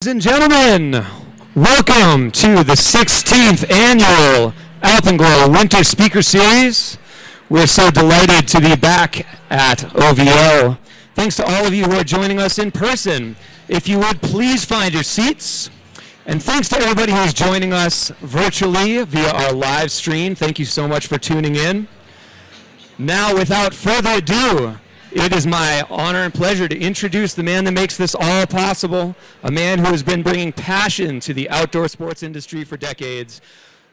Ladies and gentlemen, welcome to the 16th annual Alpenglow Winter Speaker Series. We're so delighted to be back at OVO. Thanks to all of you who are joining us in person. If you would please find your seats. And thanks to everybody who's joining us virtually via our live stream. Thank you so much for tuning in. Now, without further ado, it is my honor and pleasure to introduce the man that makes this all possible, a man who has been bringing passion to the outdoor sports industry for decades.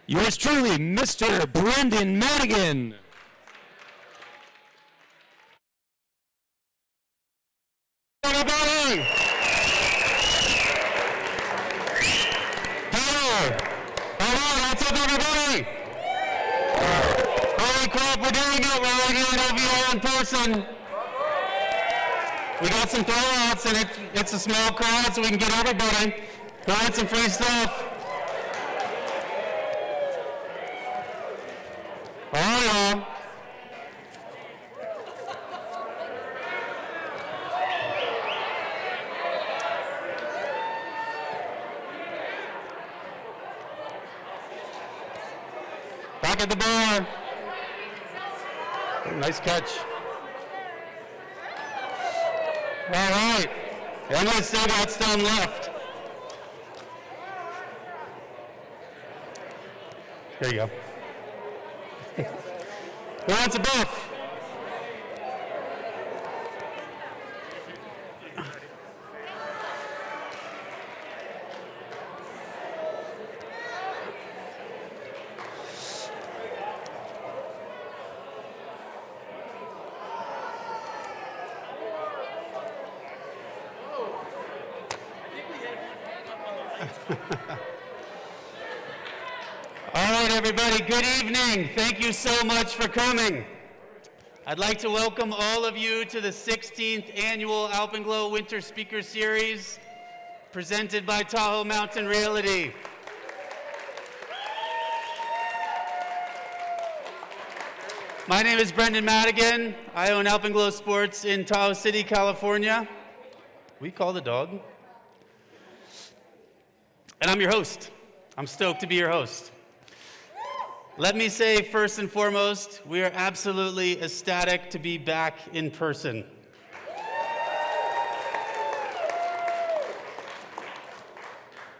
Yours truly, Mr. Brendan Madigan. Everybody! Hello! Hello, what's up, everybody? Holy crap, we're doing it. We're right here at OVO in person. We got some throwouts, and it's a small crowd, so we can get everybody. Go get some free stuff. Oh, yeah. Back at the bar. Nice catch. All right. I'm going to say that's down left. There you go. Who wants a buff? All right, everybody, good evening. Thank you so much for coming. I'd like to welcome all of you to the 16th annual Alpenglow Winter Speaker Series presented by Tahoe Mountain Realty. My name is Brendan Madigan. I own Alpenglow Sports in Tahoe City, California. We call the dog. And I'm your host. I'm stoked to be your host. Let me say first and foremost, we are absolutely ecstatic to be back in person.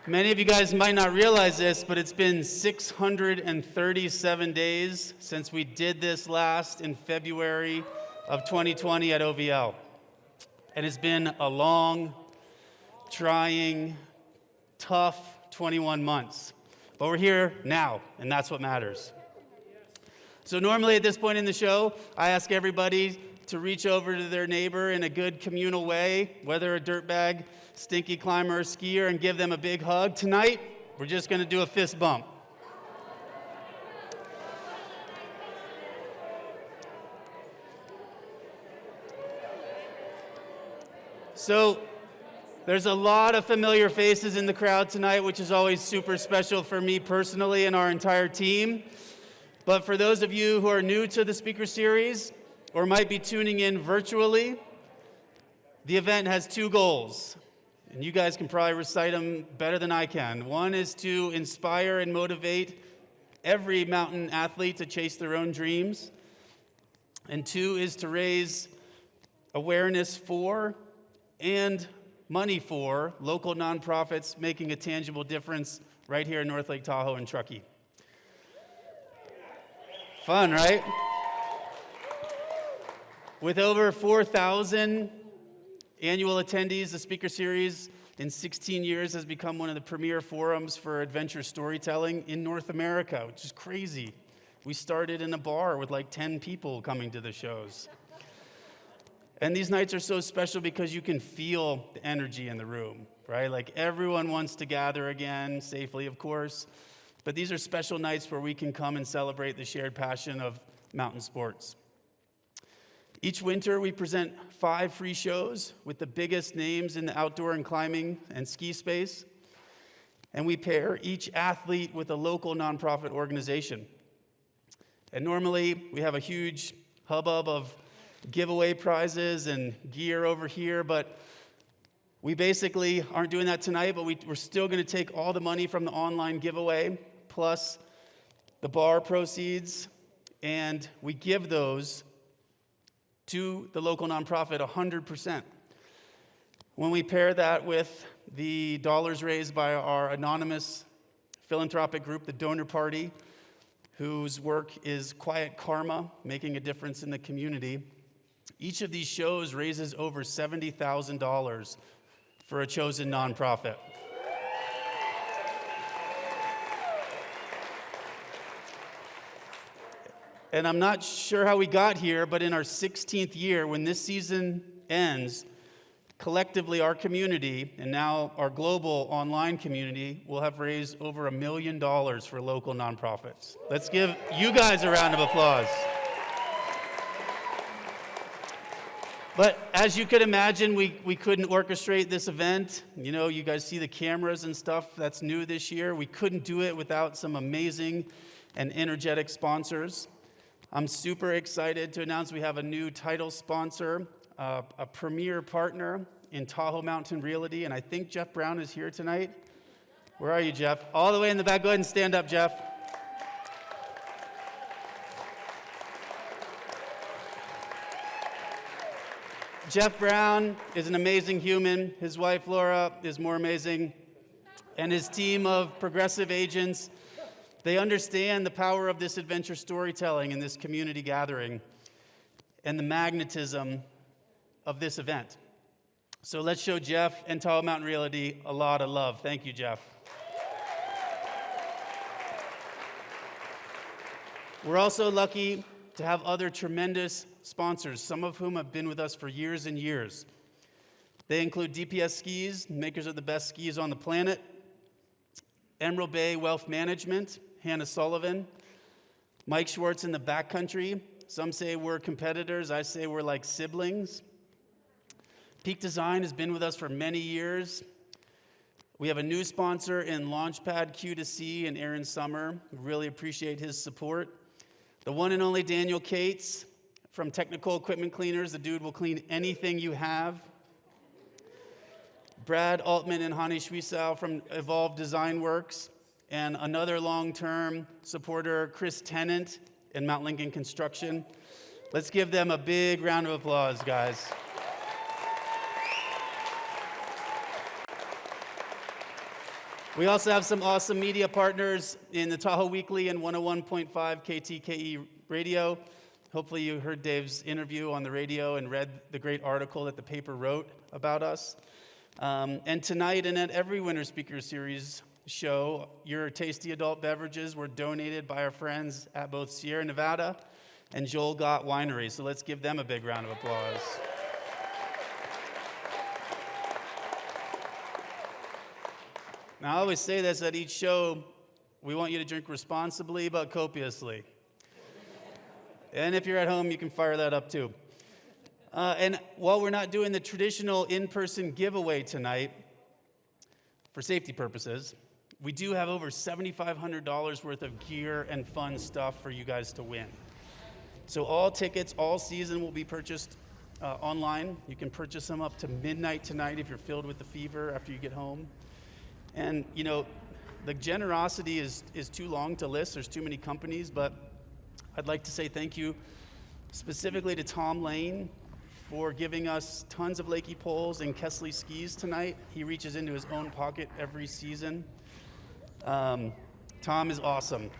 Many of you guys might not realize this, but it's been 637 days since we did this last in February of 2020 at OVL. And it's been a long, trying, tough 21 months. But we're here now, and that's what matters. So normally at this point in the show, I ask everybody to reach over to their neighbor in a good communal way, whether a dirtbag, stinky climber, or skier, and give them a big hug. Tonight, we're just going to do a fist bump. So, there's a lot of familiar faces in the crowd tonight, which is always super special for me personally and our entire team. But for those of you who are new to the speaker series or might be tuning in virtually, the event has two goals, and you guys can probably recite them better than I can. One is to inspire and motivate every mountain athlete to chase their own dreams. And two is to raise awareness for and money for local nonprofits making a tangible difference right here in North Lake Tahoe and Truckee. Fun, right? With over 4,000 annual attendees, the speaker series in 16 years has become one of the premier forums for adventure storytelling in North America, which is crazy. We started in a bar with like 10 people coming to the shows. And these nights are so special because you can feel the energy in the room, right? Like everyone wants to gather again, safely, of course. But these are special nights where we can come and celebrate the shared passion of mountain sports. Each winter, we present 5 free shows with the biggest names in the outdoor and climbing and ski space. And we pair each athlete with a local nonprofit organization. And normally, we have a huge hubbub of giveaway prizes and gear over here, but We basically aren't doing that tonight, but we're still going to take all the money from the online giveaway, plus the bar proceeds, and we give those to the local nonprofit 100%. When we pair that with the dollars raised by our anonymous philanthropic group, the Donor Party, whose work is Quiet Karma, making a difference in the community, each of these shows raises over $70,000 for a chosen nonprofit. And I'm not sure how we got here, but in our 16th year, when this season ends, collectively our community, and now our global online community, will have raised over $1 million for local nonprofits. Let's give you guys a round of applause. But as you could imagine, we couldn't orchestrate this event. You know, you guys see the cameras and stuff that's new this year. We couldn't do it without some amazing and energetic sponsors. I'm super excited to announce we have a new title sponsor, a premier partner in Tahoe Mountain Realty, and I think Jeff Brown is here tonight. Where are you, Jeff? All the way in the back. Go ahead and stand up, Jeff. Jeff Brown is an amazing human. His wife, Laura, is more amazing. And his team of progressive agents, they understand the power of this adventure storytelling and this community gathering and the magnetism of this event. So let's show Jeff and Tahoe Mountain Realty a lot of love. Thank you, Jeff. We're also lucky to have other tremendous sponsors, some of whom have been with us for years and years. They include DPS Skis, makers of the best skis on the planet, Emerald Bay Wealth Management, Hannah Sullivan, Mike Schwartz in the backcountry. Some say we're competitors. I say we're like siblings. Peak Design has been with us for many years. We have a new sponsor in Launchpad Q2C and Aaron Summer. We really appreciate his support. The one and only Daniel Cates from Technical Equipment Cleaners. The dude will clean anything you have. Brad Altman and Hani Schwiesau from Evolve Design Works. And another long-term supporter, Chris Tennant in Mount Lincoln Construction. Let's give them a big round of applause, guys. We also have some awesome media partners in the Tahoe Weekly and 101.5 KTKE radio. Hopefully you heard Dave's interview on the radio and read the great article that the paper wrote about us. And tonight and at every Winter Speaker Series show, your tasty adult beverages were donated by our friends at both Sierra Nevada and Joel Gott Winery. So let's give them a big round of applause. Now, I always say this at each show, we want you to drink responsibly but copiously. And if you're at home, you can fire that up too. And while we're not doing the traditional in-person giveaway tonight, for safety purposes, we do have over $7,500 worth of gear and fun stuff for you guys to win. So all tickets, all season will be purchased online. You can purchase them up to midnight tonight if you're filled with the fever after you get home. And, you know, the generosity is too long to list. There's too many companies, but I'd like to say thank you specifically to Tom Lane for giving us tons of Lakey poles and Kesley skis tonight. He reaches into his own pocket every season. Tom is awesome.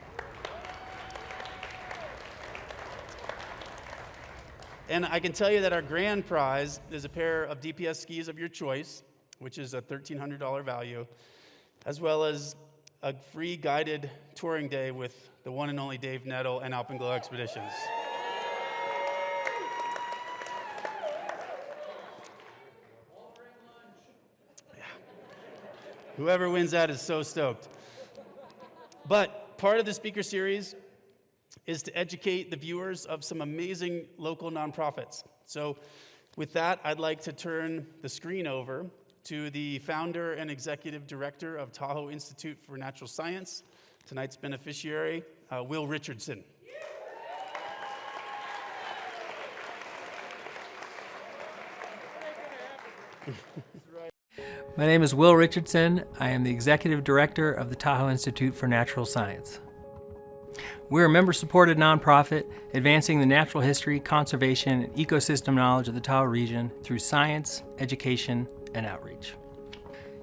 And I can tell you that our grand prize is a pair of DPS skis of your choice, which is a $1,300 value, as well as a free guided touring day with the one and only Dave Nettle and Alpenglow Expeditions. Yeah. Whoever wins that is so stoked. But part of the speaker series is to educate the viewers of some amazing local nonprofits. So with that, I'd like to turn the screen over to the founder and executive director of Tahoe Institute for Natural Science, tonight's beneficiary, Will Richardson. My name is Will Richardson. I am the Executive Director of the Tahoe Institute for Natural Science. We're a member-supported nonprofit advancing the natural history, conservation, and ecosystem knowledge of the Tahoe region through science, education, and outreach.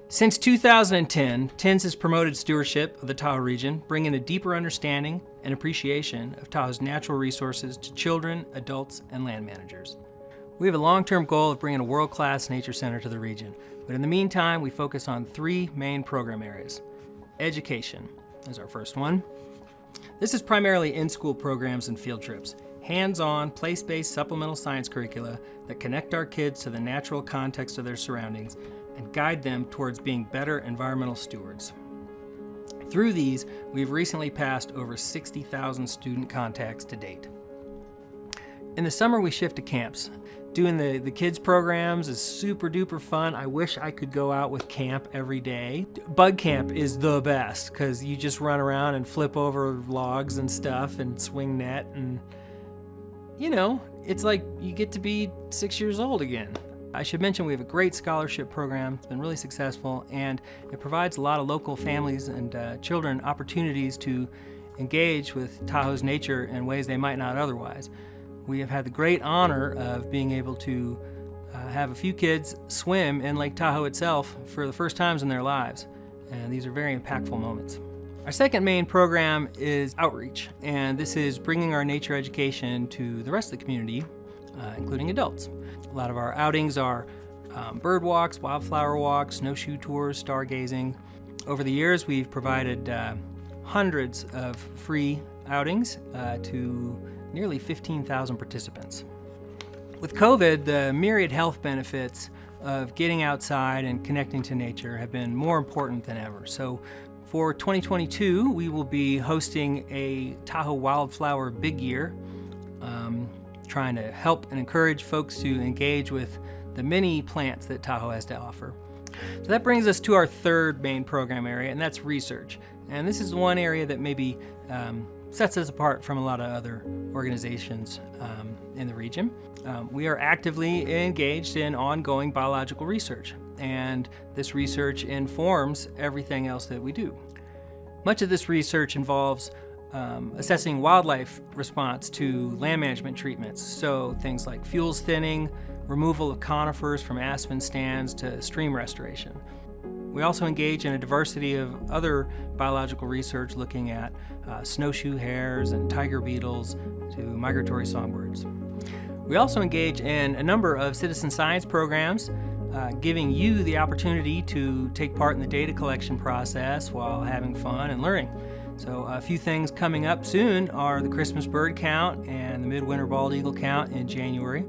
Since 2010, TINS has promoted stewardship of the Tahoe region, bringing a deeper understanding and appreciation of Tahoe's natural resources to children, adults, and land managers. We have a long-term goal of bringing a world-class nature center to the region, but in the meantime, we focus on 3 main program areas. Education is our first one. This is primarily in-school programs and field trips, hands-on, place-based supplemental science curricula that connect our kids to the natural context of their surroundings and guide them towards being better environmental stewards. Through these, we've recently passed over 60,000 student contacts to date. In the summer, we shift to camps. Doing the kids programs is super duper fun. I wish I could go out with camp every day. Bug camp is the best because you just run around and flip over logs and stuff and swing net, and you know, it's like you get to be 6 years old again. I should mention we have a great scholarship program. It's been really successful, and it provides a lot of local families and children opportunities to engage with Tahoe's nature in ways they might not otherwise. We have had the great honor of being able to have a few kids swim in Lake Tahoe itself for the first times in their lives, and these are very impactful moments. Our second main program is outreach, and this is bringing our nature education to the rest of the community, including adults. A lot of our outings are bird walks, wildflower walks, snowshoe tours, stargazing. Over the years, we've provided hundreds of free outings to nearly 15,000 participants. With COVID, the myriad health benefits of getting outside and connecting to nature have been more important than ever. So for 2022, we will be hosting a Tahoe Wildflower Big Year, trying to help and encourage folks to engage with the many plants that Tahoe has to offer. So that brings us to our third main program area, and that's research. And this is one area that maybe sets us apart from a lot of other organizations in the region. We are actively engaged in ongoing biological research, and this research informs everything else that we do. Much of this research involves assessing wildlife response to land management treatments, so things like fuels thinning, removal of conifers from aspen stands to stream restoration. We also engage in a diversity of other biological research looking at snowshoe hares and tiger beetles to migratory songbirds. We also engage in a number of citizen science programs, giving you the opportunity to take part in the data collection process while having fun and learning. So a few things coming up soon are the Christmas bird count and the midwinter bald eagle count in January.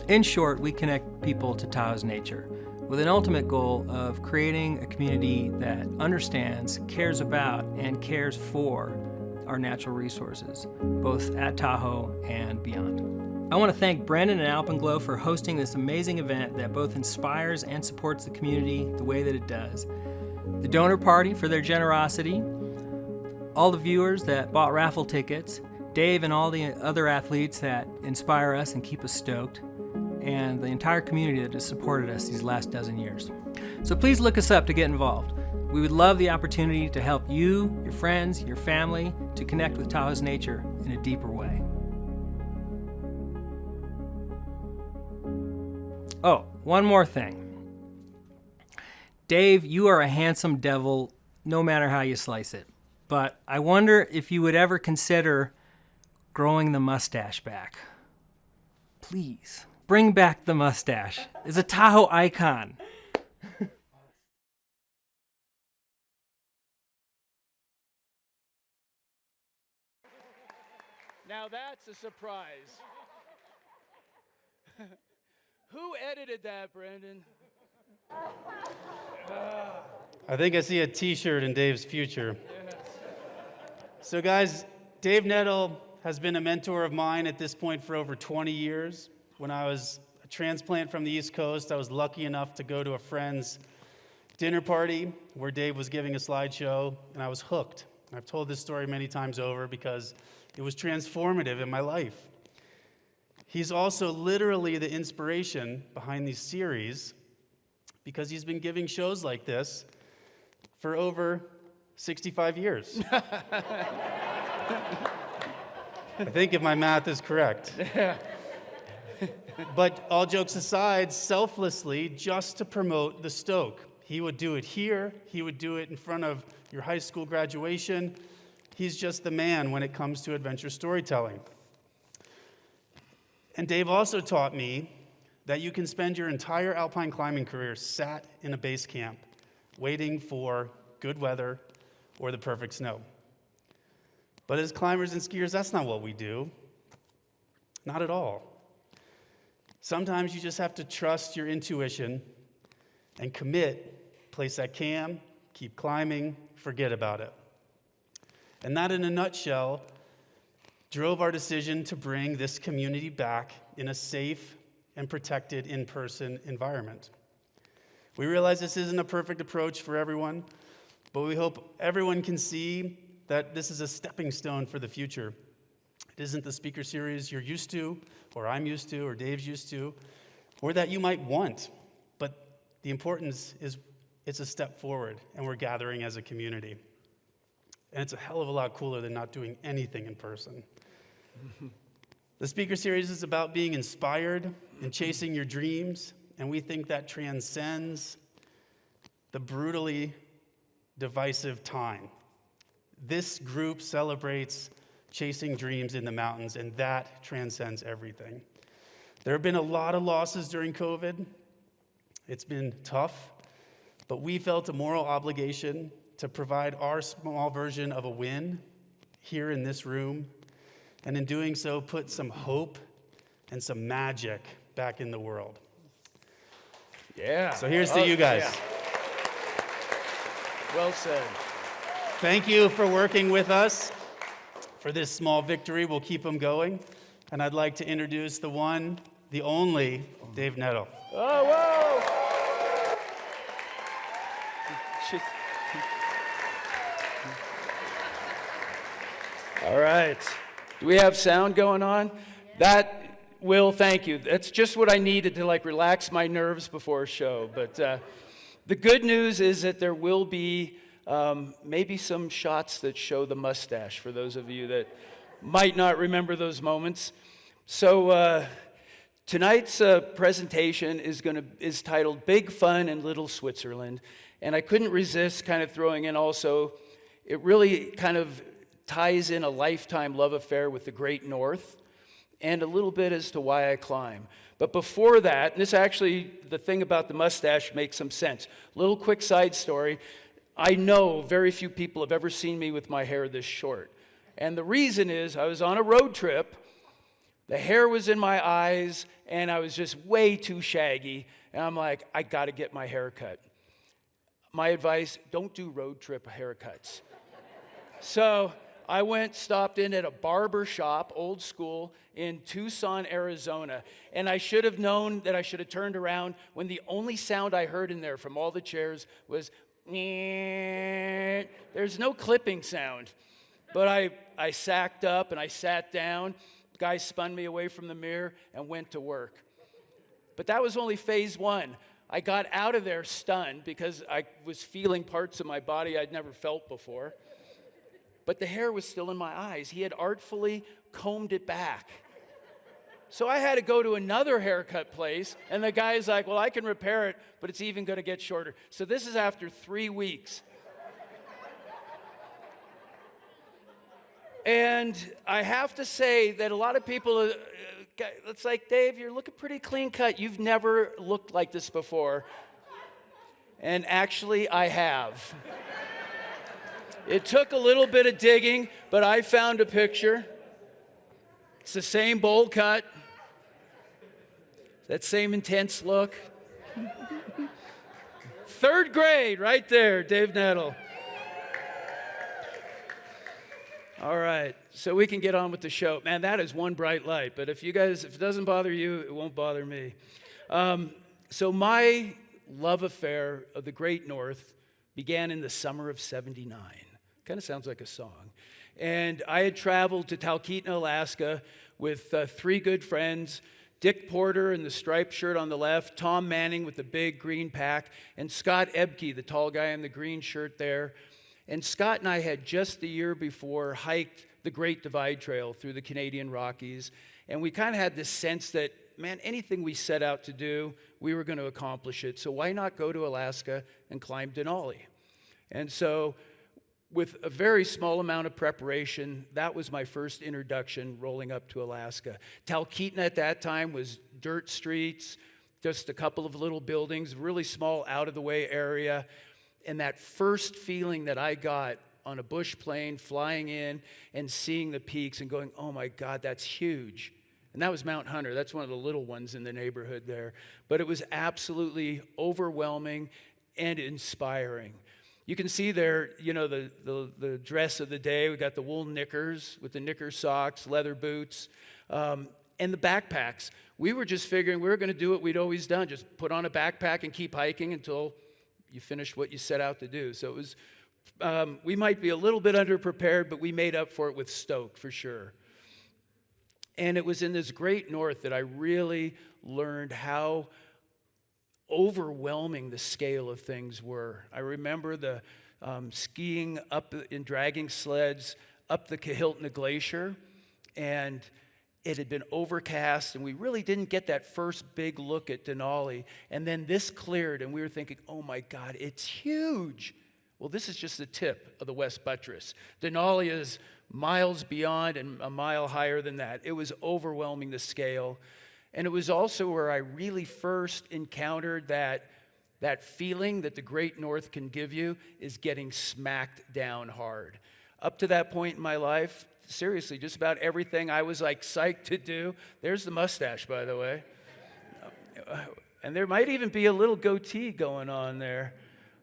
In short, we connect people to Tahoe's nature with an ultimate goal of creating a community that understands, cares about, and cares for our natural resources, both at Tahoe and beyond. I want to thank Brendan and Alpenglow for hosting this amazing event that both inspires and supports the community the way that it does. The donor party for their generosity, all the viewers that bought raffle tickets, Dave and all the other athletes that inspire us and keep us stoked, and the entire community that has supported us these last dozen years. So please look us up to get involved. We would love the opportunity to help you, your friends, your family to connect with Tahoe's nature in a deeper way. Oh, one more thing. Dave, you are a handsome devil no matter how you slice it. But I wonder if you would ever consider growing the mustache back. Please, bring back the mustache. It's a Tahoe icon. Now that's a surprise. Who edited that, Brandon? I think I see a t-shirt in Dave's future. Yes. So guys, Dave Nettle has been a mentor of mine at this point for over 20 years. When I was a transplant from the East Coast, I was lucky enough to go to a friend's dinner party where Dave was giving a slideshow, and I was hooked. I've told this story many times over because it was transformative in my life. He's also literally the inspiration behind these series because he's been giving shows like this for over 65 years. I think if my math is correct. But all jokes aside, selflessly, just to promote the Stoke. He would do it here. He would do it in front of your high school graduation. He's just the man when it comes to adventure storytelling. And Dave also taught me that you can spend your entire alpine climbing career sat in a base camp, waiting for good weather or the perfect snow. But as climbers and skiers, that's not what we do. Not at all. Sometimes you just have to trust your intuition and commit, place that cam, keep climbing, forget about it. And that, in a nutshell, drove our decision to bring this community back in a safe and protected in-person environment. We realize this isn't a perfect approach for everyone, but we hope everyone can see that this is a stepping stone for the future. It isn't the speaker series you're used to, or I'm used to, or Dave's used to, or that you might want. But the importance is it's a step forward, and we're gathering as a community. And it's a hell of a lot cooler than not doing anything in person. The speaker series is about being inspired and chasing your dreams, and we think that transcends the brutally divisive time. This group celebrates chasing dreams in the mountains, and that transcends everything. There have been a lot of losses during COVID. It's been tough, but we felt a moral obligation to provide our small version of a win here in this room, and in doing so, put some hope and some magic back in the world. Yeah. So here's to you guys. Yeah. Well said. Thank you for working with us for this small victory. We'll keep them going. And I'd like to introduce the one, the only, Dave Nettle. Oh, whoa! All right. Do we have sound going on? That, Will, thank you. That's just what I needed to relax my nerves before a show. But the good news is that there will be maybe some shots that show the mustache for those of you that might not remember those moments. So tonight's presentation is titled Big Fun in Little Switzerland. And I couldn't resist kind of throwing in also, it really kind of ties in a lifetime love affair with the Great North and a little bit as to why I climb. But before that, and this actually, the thing about the mustache makes some sense. Little quick side story. I know very few people have ever seen me with my hair this short. And the reason is I was on a road trip, the hair was in my eyes, and I was just way too shaggy. And I'm like, I gotta get my hair cut. My advice, don't do road trip haircuts. So I stopped in at a barber shop, old school, in Tucson, Arizona. And I should have known that I should have turned around when the only sound I heard in there from all the chairs was, there's no clipping sound. But I sacked up and I sat down. The guy spun me away from the mirror and went to work. But that was only phase one. I got out of there stunned because I was feeling parts of my body I'd never felt before. But the hair was still in my eyes. He had artfully combed it back. So I had to go to another haircut place, and the guy's like, well, I can repair it, but it's even going to get shorter. So this is after 3 weeks. And I have to say that a lot of people, it's like, Dave, you're looking pretty clean cut. You've never looked like this before. And actually, I have. It took a little bit of digging, but I found a picture. It's the same bowl cut, that same intense look. 3rd grade, right there, Dave Nettle. All right, so we can get on with the show. Man, that is one bright light, but if it doesn't bother you, it won't bother me. So my love affair of the Great North began in the summer of '79. Kind of sounds like a song. And I had traveled to Talkeetna, Alaska with 3 good friends Dick Porter in the striped shirt on the left, Tom Manning with the big green pack, and Scott Ebke, the tall guy in the green shirt there. And Scott and I had just the year before hiked the Great Divide Trail through the Canadian Rockies. And we kind of had this sense that, man, anything we set out to do, we were going to accomplish it. So why not go to Alaska and climb Denali? And so with a very small amount of preparation, that was my first introduction rolling up to Alaska. Talkeetna at that time was dirt streets, just a couple of little buildings, really small out-of-the-way area. And that first feeling that I got on a bush plane flying in and seeing the peaks and going, oh my God, that's huge. And that was Mount Hunter. That's one of the little ones in the neighborhood there. But it was absolutely overwhelming and inspiring. You can see there, you know, the dress of the day. We got the wool knickers with the knicker socks, leather boots, and the backpacks. We were just figuring we were going to do what we'd always done, just put on a backpack and keep hiking until you finished what you set out to do. So it was, we might be a little bit underprepared, but we made up for it with stoke for sure. And it was in this great north that I really learned how overwhelming the scale of things were. I remember the skiing up in dragging sleds up the Pika Glacier, and it had been overcast, and we really didn't get that first big look at Denali. And then this cleared, and we were thinking, oh my God, it's huge. Well, this is just the tip of the West Buttress. Denali is miles beyond and a mile higher than that. It was overwhelming, the scale. And it was also where I really first encountered that feeling that the Great North can give you is getting smacked down hard. Up to that point in my life, seriously, just about everything I was like psyched to do. There's the mustache, by the way. And there might even be a little goatee going on there.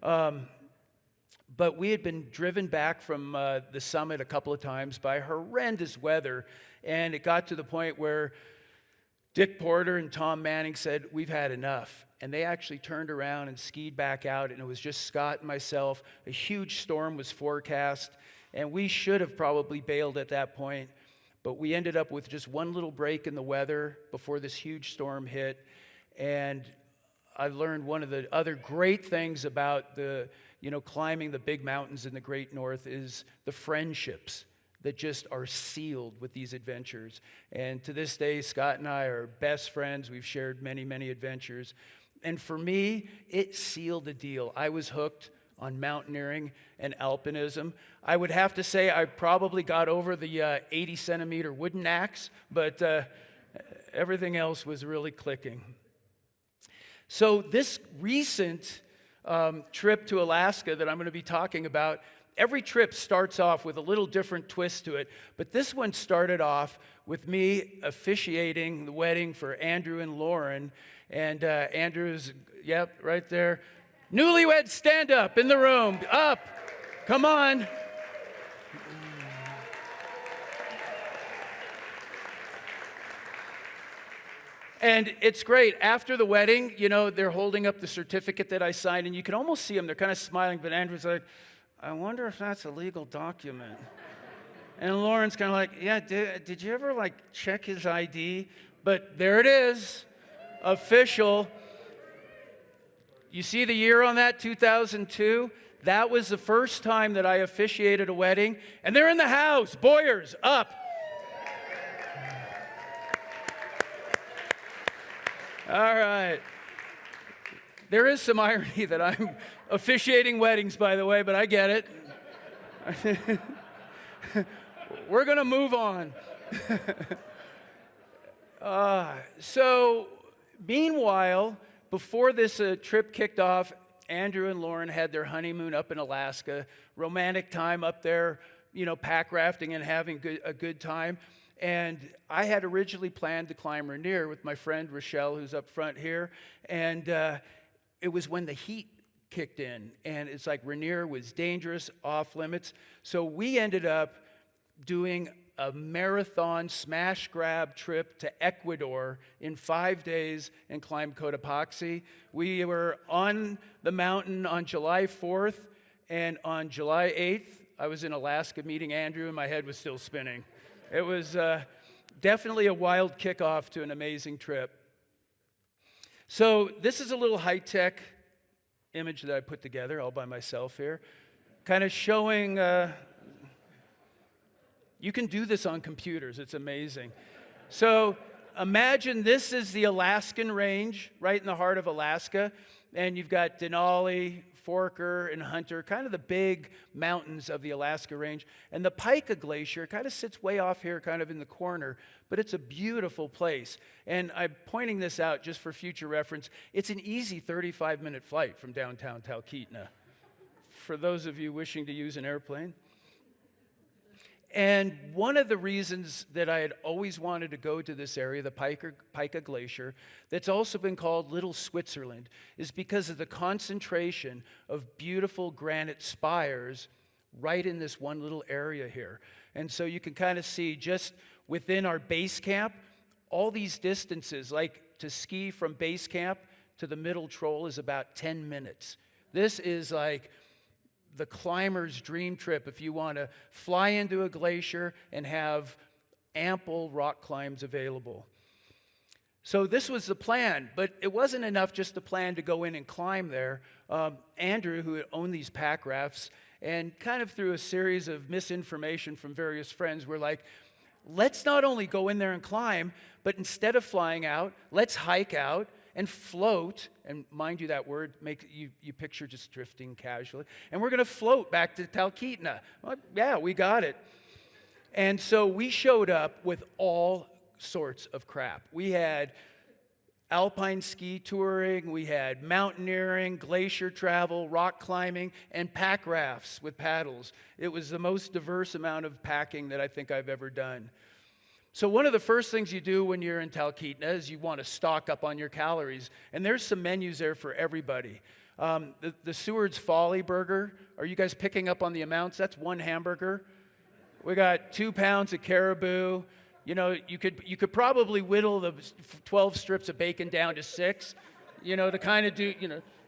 But we had been driven back from the summit a couple of times by horrendous weather. And it got to the point where Dick Porter and Tom Manning said, we've had enough. And they actually turned around and skied back out, and it was just Scott and myself. A huge storm was forecast, and we should have probably bailed at that point. But we ended up with just one little break in the weather before this huge storm hit. And I learned one of the other great things about climbing the big mountains in the Great North is the friendships that just are sealed with these adventures. And to this day, Scott and I are best friends. We've shared many, many adventures. And for me, it sealed the deal. I was hooked on mountaineering and alpinism. I would have to say I probably got over the 80-centimeter wooden axe, but everything else was really clicking. So this recent trip to Alaska that I'm going to be talking about, every trip starts off with a little different twist to it, but this one started off with me officiating the wedding for Andrew and Lauren, and Andrew's, yep, right there. Newlyweds, stand up in the room, up, come on. And it's great. After the wedding, they're holding up the certificate that I signed, and you can almost see them. They're kind of smiling, but Andrew's like, I wonder if that's a legal document. And Lauren's kind of like, yeah, did you ever check his ID? But there it is, official. You see the year on that, 2002? That was the first time that I officiated a wedding. And they're in the house, Boyers, up. All right. There is some irony that I'm officiating weddings, by the way, but I get it. We're going to move on. So, meanwhile, before this trip kicked off, Andrew and Lauren had their honeymoon up in Alaska. Romantic time up there, pack rafting and having a good time. And I had originally planned to climb Rainier with my friend Rochelle, who's up front here. And it was when the heat kicked in. And it's like Rainier was dangerous, off limits. So we ended up doing a marathon smash grab trip to Ecuador in 5 days and climbed Cotopaxi. We were on the mountain on July 4th. And on July 8th, I was in Alaska meeting Andrew, and my head was still spinning. It was definitely a wild kickoff to an amazing trip. So this is a little high-tech image that I put together all by myself here, kind of showing, you can do this on computers, it's amazing. So imagine this is the Alaskan range, right in the heart of Alaska, and you've got Denali, Forker, and Hunter, kind of the big mountains of the Alaska range. And the Pika Glacier kind of sits way off here, kind of in the corner, but it's a beautiful place. And I'm pointing this out just for future reference. It's an easy 35-minute flight from downtown Talkeetna, for those of you wishing to use an airplane. And one of the reasons that I had always wanted to go to this area, the Pika Glacier, that's also been called Little Switzerland, is because of the concentration of beautiful granite spires right in this one little area here. And so you can kind of see just within our base camp, all these distances, like to ski from base camp to the middle troll is about 10 minutes. This is like the climber's dream trip if you want to fly into a glacier and have ample rock climbs available. So this was the plan, but it wasn't enough just to plan to go in and climb there. Andrew, who owned these pack rafts, and kind of through a series of misinformation from various friends, were like, let's not only go in there and climb, but instead of flying out, let's hike out and float, and mind you, that word makes you picture just drifting casually, and we're going to float back to Talkeetna. Well, yeah, we got it. And so we showed up with all sorts of crap. We had alpine ski touring, we had mountaineering, glacier travel, rock climbing, and pack rafts with paddles. It was the most diverse amount of packing that I think I've ever done. So one of the first things you do when you're in Talkeetna is you want to stock up on your calories. And there's some menus there for everybody. The Seward's Folly burger, are you guys picking up on the amounts? That's one hamburger. We got 2 pounds of caribou. You know, you could probably whittle the 12 strips of bacon down to 6, to kind of do,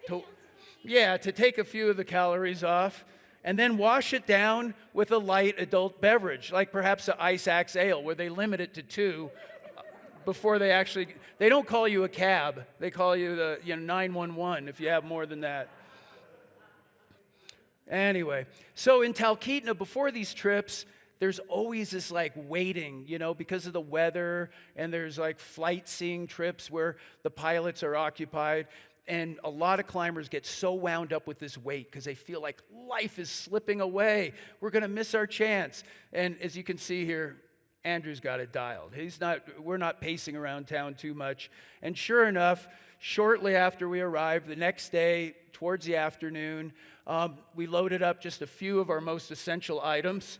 to take a few of the calories off. And then wash it down with a light adult beverage, like perhaps an Ice Axe Ale, where they limit it to 2 before they don't call you a cab. They call you the 911 if you have more than that. Anyway, so in Talkeetna, before these trips, there's always this like waiting, because of the weather, and there's like flight seeing trips where the pilots are occupied. And a lot of climbers get so wound up with this wait because they feel like life is slipping away. We're going to miss our chance. And as you can see here, Andrew's got it dialed. We're not pacing around town too much. And sure enough, shortly after we arrived, the next day, towards the afternoon, we loaded up just a few of our most essential items.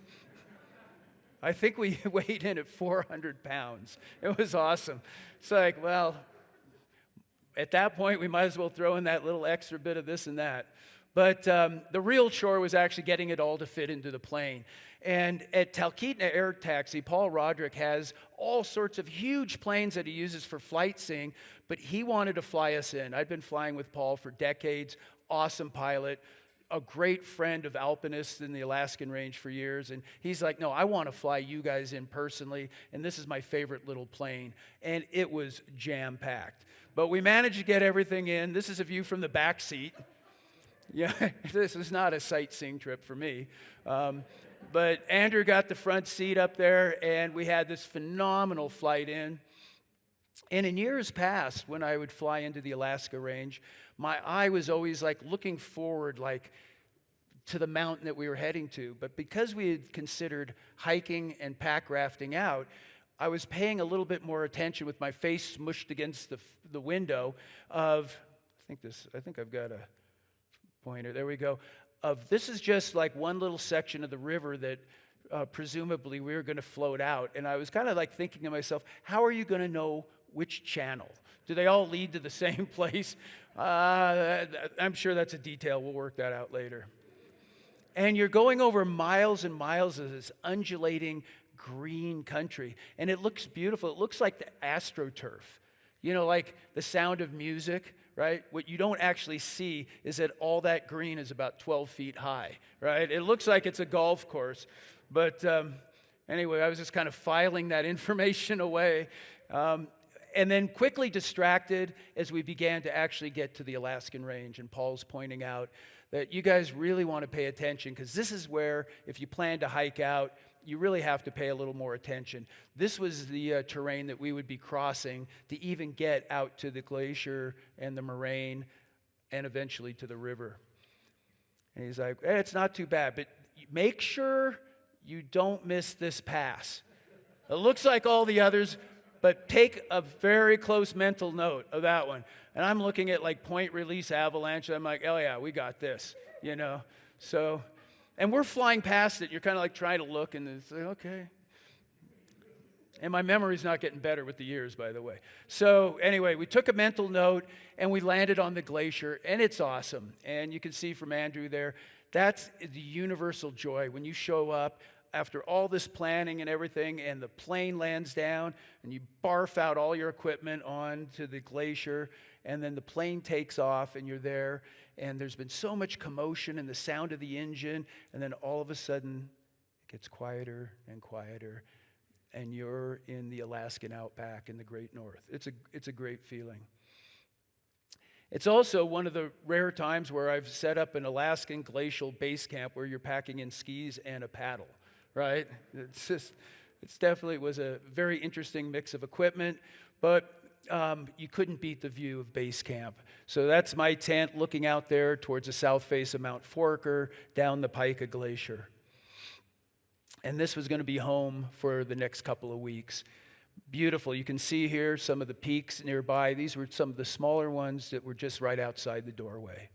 I think we weighed in at 400 pounds. It was awesome. It's like, well, at that point, we might as well throw in that little extra bit of this and that. But the real chore was actually getting it all to fit into the plane. And at Talkeetna Air Taxi, Paul Roderick has all sorts of huge planes that he uses for flight seeing, but he wanted to fly us in. I'd been flying with Paul for decades, awesome pilot, a great friend of alpinists in the Alaskan range for years. And he's like, no, I want to fly you guys in personally, and this is my favorite little plane. And it was jam-packed. But we managed to get everything in. This is a view from the back seat. Yeah, this is not a sightseeing trip for me. But Andrew got the front seat up there, and we had this phenomenal flight in. And in years past, when I would fly into the Alaska range, my eye was always like looking forward, like to the mountain that we were heading to. But because we had considered hiking and pack rafting out, I was paying a little bit more attention with my face smushed against the window of, I think I've got a pointer, there we go, this is just like one little section of the river that presumably we were going to float out. And I was kind of like thinking to myself, how are you going to know which channel? Do they all lead to the same place? I'm sure that's a detail. We'll work that out later. And you're going over miles and miles of this undulating green country, and it looks beautiful. It looks like the AstroTurf, like the Sound of Music, right? What you don't actually see is that all that green is about 12 feet high, right? It looks like it's a golf course, but Anyway, I was just kind of filing that information away. And then quickly distracted as we began to actually get to the Alaskan range. And Paul's pointing out that you guys really want to pay attention, because this is where, if you plan to hike out, you really have to pay a little more attention. This was the terrain that we would be crossing to even get out to the glacier and the moraine and eventually to the river. And he's like, hey, it's not too bad, but make sure you don't miss this pass. It looks like all the others, but take a very close mental note of that one. And I'm looking at like point release avalanche. And I'm like, oh yeah, we got this, you know. So, and we're flying past it. You're kind of like trying to look, and it's like, okay. And my memory's not getting better with the years, by the way. So anyway, we took a mental note, and we landed on the glacier, and it's awesome. And you can see from Andrew there, that's the universal joy. When you show up after all this planning and everything, and the plane lands down, and you barf out all your equipment onto the glacier, and then the plane takes off, and you're there, and there's been so much commotion and the sound of the engine, and then all of a sudden, it gets quieter and quieter, and you're in the Alaskan outback in the Great North. It's a great feeling. It's also one of the rare times where I've set up an Alaskan glacial base camp where you're packing in skis and a paddle, right? It definitely was a very interesting mix of equipment, but you couldn't beat the view of base camp. So that's my tent looking out there towards the south face of Mount Forker, down the Pika Glacier. And this was going to be home for the next couple of weeks. Beautiful. You can see here some of the peaks nearby. These were some of the smaller ones that were just right outside the doorway.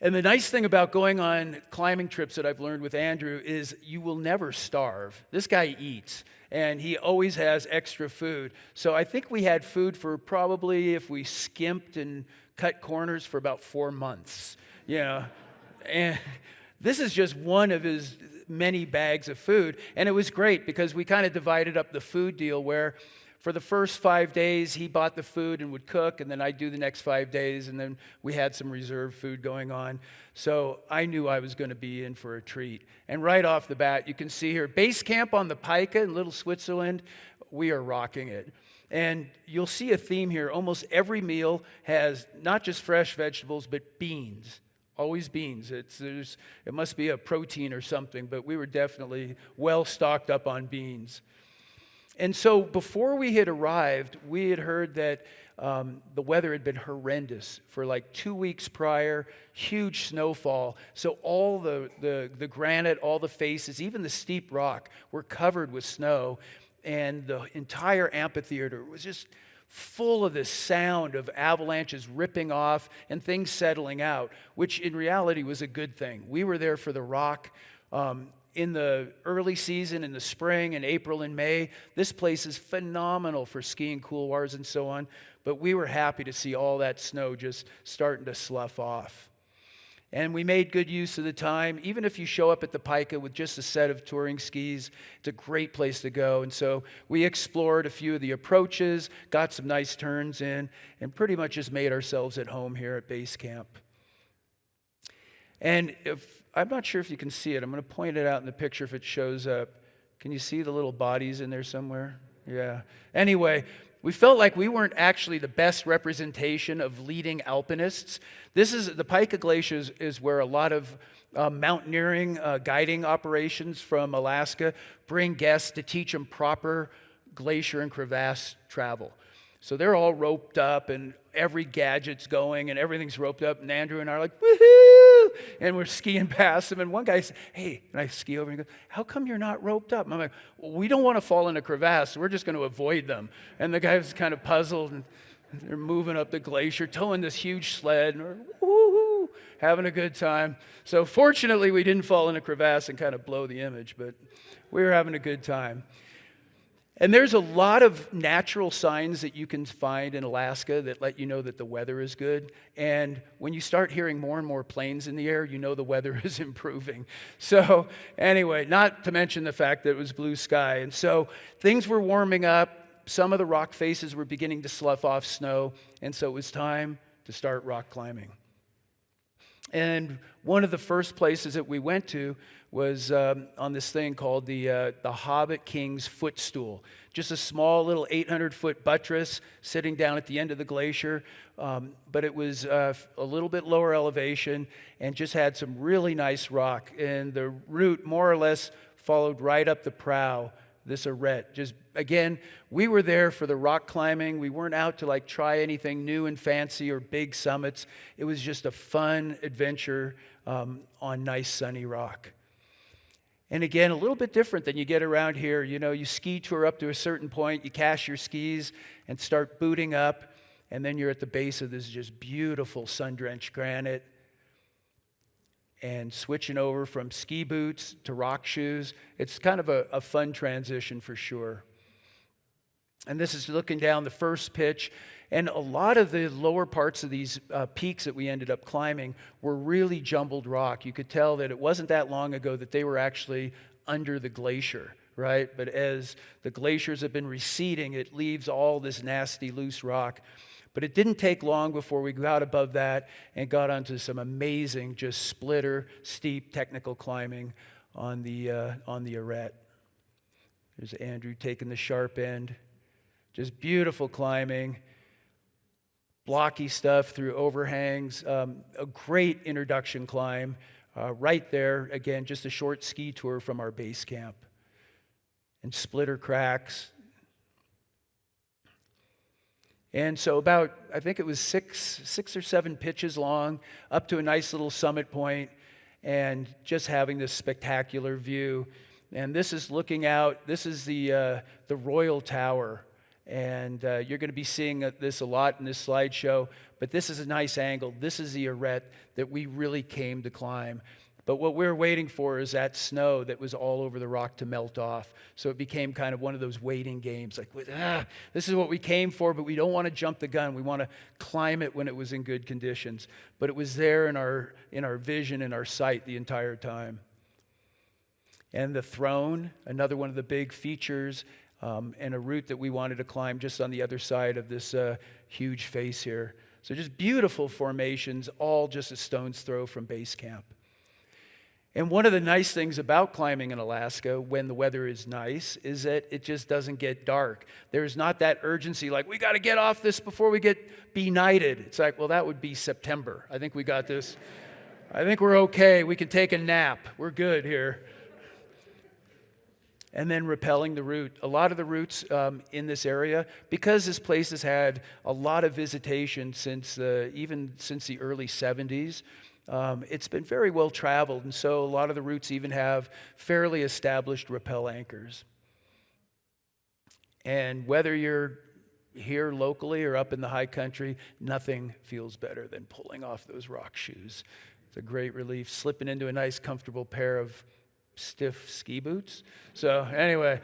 And the nice thing about going on climbing trips that I've learned with Andrew is you will never starve. This guy eats, and he always has extra food. So I think we had food for probably, if we skimped and cut corners, for about 4 months. You know, and this is just one of his many bags of food. And it was great because we kind of divided up the food deal where for the first 5 days, he bought the food and would cook, and then I'd do the next 5 days, and then we had some reserve food going on. So I knew I was going to be in for a treat. And right off the bat, you can see here, base camp on the Pika in Little Switzerland, we are rocking it. And you'll see a theme here. Almost every meal has not just fresh vegetables, but beans. Always beans. It must be a protein or something, but we were definitely well stocked up on beans. And so before we had arrived, we had heard that the weather had been horrendous for like 2 weeks prior, huge snowfall. So all the granite, all the faces, even the steep rock were covered with snow. And the entire amphitheater was just full of this sound of avalanches ripping off and things settling out, which in reality was a good thing. We were there for the rock. In the early season, in the spring, in April and May, this place is phenomenal for skiing couloirs and so on, but we were happy to see all that snow just starting to slough off. And we made good use of the time. Even if you show up at the Pika with just a set of touring skis, it's a great place to go. And so we explored a few of the approaches, got some nice turns in, and pretty much just made ourselves at home here at base camp. And I'm not sure if you can see it. I'm going to point it out in the picture if it shows up. Can you see the little bodies in there somewhere? Yeah. Anyway, we felt like we weren't actually the best representation of leading alpinists. The Pika Glacier is where a lot of mountaineering guiding operations from Alaska bring guests to teach them proper glacier and crevasse travel. So they're all roped up and every gadget's going and everything's roped up, and Andrew and I are like, woohoo! And we're skiing past them, and one guy says, hey, and I ski over and he goes, how come you're not roped up? And I'm like, well, we don't want to fall in a crevasse, so we're just going to avoid them. And the guy was kind of puzzled, and they're moving up the glacier, towing this huge sled, and we're woohoo, having a good time. So fortunately, we didn't fall in a crevasse and kind of blow the image, but we were having a good time. And there's a lot of natural signs that you can find in Alaska that let you know that the weather is good. And when you start hearing more and more planes in the air, you know the weather is improving. So anyway, not to mention the fact that it was blue sky. And so things were warming up. Some of the rock faces were beginning to slough off snow. And so it was time to start rock climbing. And one of the first places that we went to was on this thing called the Hobbit King's Footstool. Just a small little 800-foot buttress sitting down at the end of the glacier. But it was a little bit lower elevation and just had some really nice rock. And the route more or less followed right up the prow, this arête. Just, again, we were there for the rock climbing. We weren't out to like try anything new and fancy or big summits. It was just a fun adventure on nice sunny rock. And again, a little bit different than you get around here. You know, you ski tour up to a certain point, you cache your skis and start booting up, and then you're at the base of this just beautiful sun-drenched granite and switching over from ski boots to rock shoes. It's kind of a fun transition for sure. And this is looking down the first pitch. And a lot of the lower parts of these peaks that we ended up climbing were really jumbled rock. You could tell that it wasn't that long ago that they were actually under the glacier, right? But as the glaciers have been receding, it leaves all this nasty loose rock. But it didn't take long before we got above that and got onto some amazing, just splitter, steep technical climbing on the arête. There's Andrew taking the sharp end. Just beautiful climbing. Blocky stuff through overhangs, a great introduction climb. Right there, again, just a short ski tour from our base camp. And splitter cracks. And so about, I think it was six or seven pitches long, up to a nice little summit point, and just having this spectacular view. And this is looking out, this is the Royal Tower. And you're going to be seeing this a lot in this slideshow, but this is a nice angle. This is the arête that we really came to climb. But what we're waiting for is that snow that was all over the rock to melt off. So it became kind of one of those waiting games, like, this is what we came for, but we don't want to jump the gun. We want to climb it when it was in good conditions. But it was there in our vision, in our sight the entire time. And the throne, another one of the big features, and a route that we wanted to climb just on the other side of this huge face here. So just beautiful formations, all just a stone's throw from base camp. And one of the nice things about climbing in Alaska when the weather is nice is that it just doesn't get dark. There's not that urgency like, we got to get off this before we get benighted. It's like, well, that would be September. I think we got this. I think we're okay. We can take a nap. We're good here. And then rappelling the route. A lot of the routes in this area, because this place has had a lot of visitation even since the early 70s, it's been very well traveled. And so a lot of the routes even have fairly established rappel anchors. And whether you're here locally or up in the high country, nothing feels better than pulling off those rock shoes. It's a great relief, slipping into a nice comfortable pair of stiff ski boots. So anyway,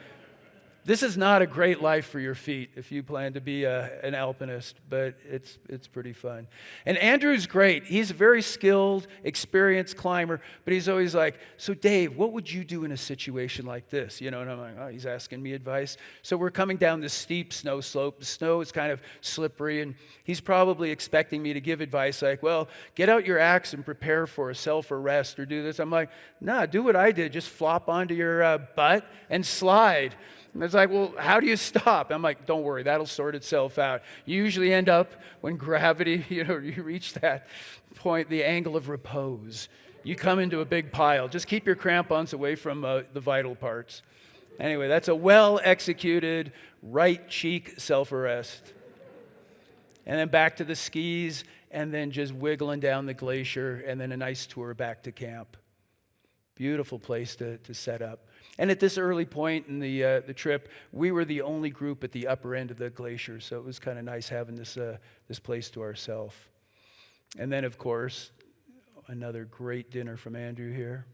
this is not a great life for your feet if you plan to be an alpinist, but it's pretty fun. And Andrew's great. He's a very skilled, experienced climber, but he's always like, so Dave, what would you do in a situation like this? You know, and I'm like, oh, he's asking me advice. So we're coming down this steep snow slope. The snow is kind of slippery, and he's probably expecting me to give advice like, well, get out your axe and prepare for a self-arrest or do this. I'm like, nah, do what I did. Just flop onto your butt and slide. And it's like, well, how do you stop? I'm like, don't worry, that'll sort itself out. You usually end up when gravity, you reach that point, the angle of repose. You come into a big pile. Just keep your crampons away from the vital parts. Anyway, that's a well-executed right cheek self-arrest. And then back to the skis, and then just wiggling down the glacier, and then a nice tour back to camp. Beautiful place to set up. And at this early point in the trip, we were the only group at the upper end of the glacier, so it was kind of nice having this place to ourselves. And then, of course, another great dinner from Andrew here.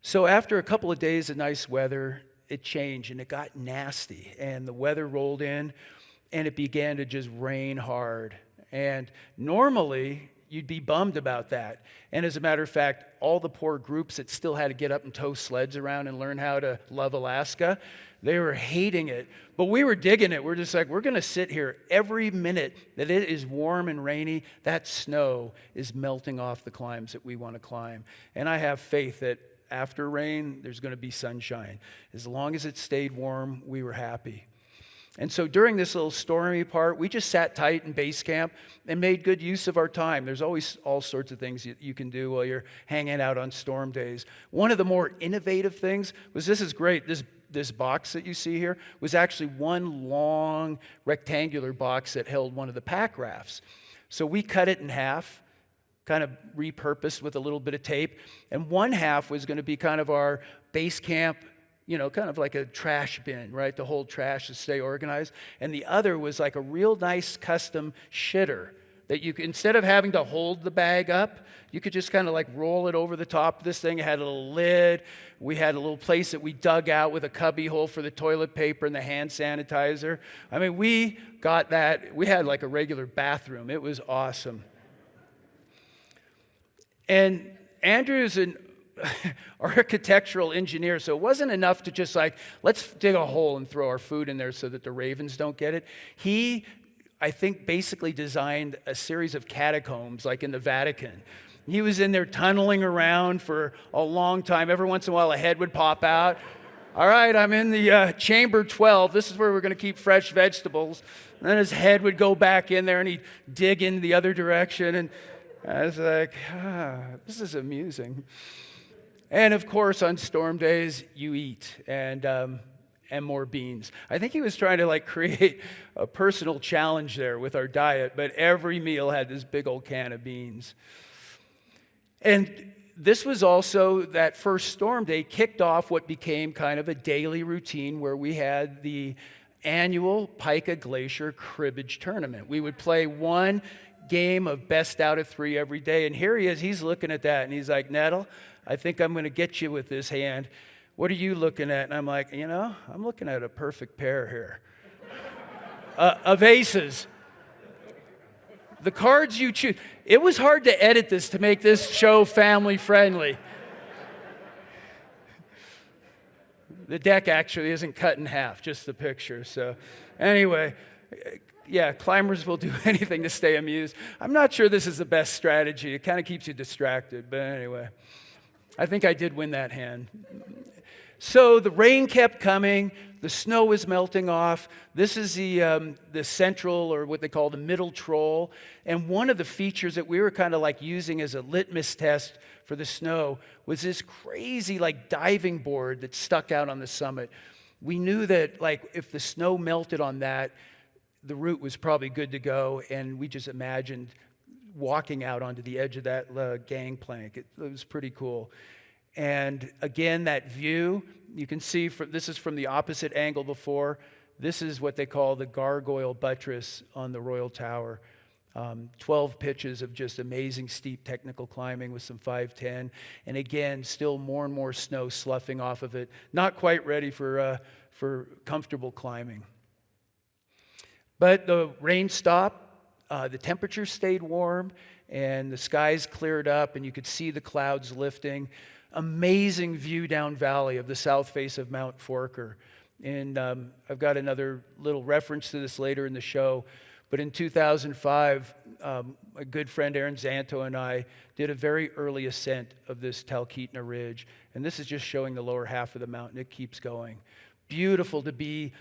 So after a couple of days of nice weather, it changed and it got nasty, and the weather rolled in, and it began to just rain hard. And normally, you'd be bummed about that. And as a matter of fact, all the poor groups that still had to get up and tow sleds around and learn how to love Alaska, they were hating it. But we were digging it. We're just like, we're going to sit here every minute that it is warm and rainy. That snow is melting off the climbs that we want to climb. And I have faith that after rain, there's going to be sunshine. As long as it stayed warm, we were happy. And so during this little stormy part, we just sat tight in base camp and made good use of our time. There's always all sorts of things you can do while you're hanging out on storm days. One of the more innovative things was, this is great, this box that you see here was actually one long rectangular box that held one of the pack rafts. So we cut it in half, kind of repurposed with a little bit of tape, and one half was going to be kind of our base camp, kind of like a trash bin, right? To hold trash to stay organized. And the other was like a real nice custom shitter that you could, instead of having to hold the bag up, you could just kind of like roll it over the top of this thing. It had a little lid. We had a little place that we dug out with a cubby hole for the toilet paper and the hand sanitizer. I mean, we got that. We had like a regular bathroom. It was awesome. And Andrew's an architectural engineer, so it wasn't enough to just like, let's dig a hole and throw our food in there so that the ravens don't get it. He, I think, basically designed a series of catacombs like in the Vatican. He was in there tunneling around for a long time. Every once in a while a head would pop out. All right, I'm in the chamber 12. This is where we're going to keep fresh vegetables. And then his head would go back in there and he'd dig in the other direction. And I was like, this is amusing. And of course, on storm days, you eat and more beans. I think he was trying to like create a personal challenge there with our diet, but every meal had this big old can of beans. And this was also, that first storm day kicked off what became kind of a daily routine where we had the annual Pika Glacier cribbage tournament. We would play one game of best out of 3 every day. And here he is, he's looking at that and he's like, Nettle, I think I'm going to get you with this hand. What are you looking at? And I'm like, I'm looking at a perfect pair here of aces. The cards you choose. It was hard to edit this to make this show family friendly. The deck actually isn't cut in half, just the picture. So anyway, yeah, climbers will do anything to stay amused. I'm not sure this is the best strategy. It kind of keeps you distracted. But anyway, I think I did win that hand. So the rain kept coming. The snow was melting off. This is the central, or what they call the middle troll. And one of the features that we were kind of like using as a litmus test for the snow was this crazy like diving board that stuck out on the summit. We knew that like if the snow melted on that, the route was probably good to go. And we just imagined walking out onto the edge of that gangplank. It was pretty cool. And again, that view, you can see, this is from the opposite angle before. This is what they call the gargoyle buttress on the Royal Tower. 12 pitches of just amazing steep technical climbing with some 510. And again, still more and more snow sloughing off of it. Not quite ready for comfortable climbing. But the rain stopped, the temperature stayed warm, and the skies cleared up, and you could see the clouds lifting. Amazing view down valley of the south face of Mount Forker. And I've got another little reference to this later in the show. But in 2005, a good friend, Aaron Zanto, and I did a very early ascent of this Talkeetna ridge. And this is just showing the lower half of the mountain. It keeps going. Beautiful to be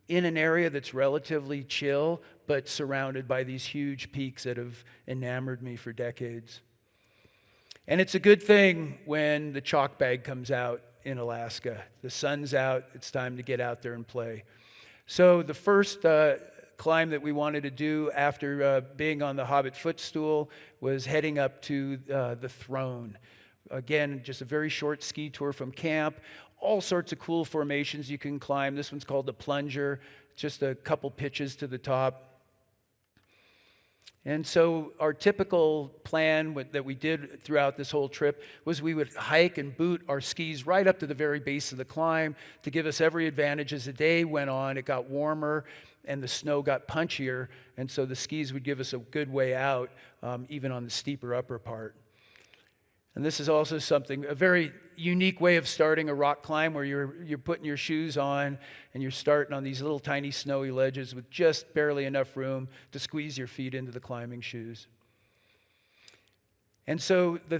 in an area that's relatively chill, but surrounded by these huge peaks that have enamored me for decades. And it's a good thing when the chalk bag comes out in Alaska. The sun's out, it's time to get out there and play. So the first climb that we wanted to do after being on the Hobbit footstool was heading up to the Throne. Again, just a very short ski tour from camp. All sorts of cool formations you can climb. This one's called the Plunger, just a couple pitches to the top. And so our typical plan that we did throughout this whole trip was we would hike and boot our skis right up to the very base of the climb to give us every advantage as the day went on. It got warmer, and the snow got punchier, and so the skis would give us a good way out, even on the steeper upper part. And this is also a very unique way of starting a rock climb, where you're putting your shoes on and you're starting on these little tiny snowy ledges with just barely enough room to squeeze your feet into the climbing shoes. And so the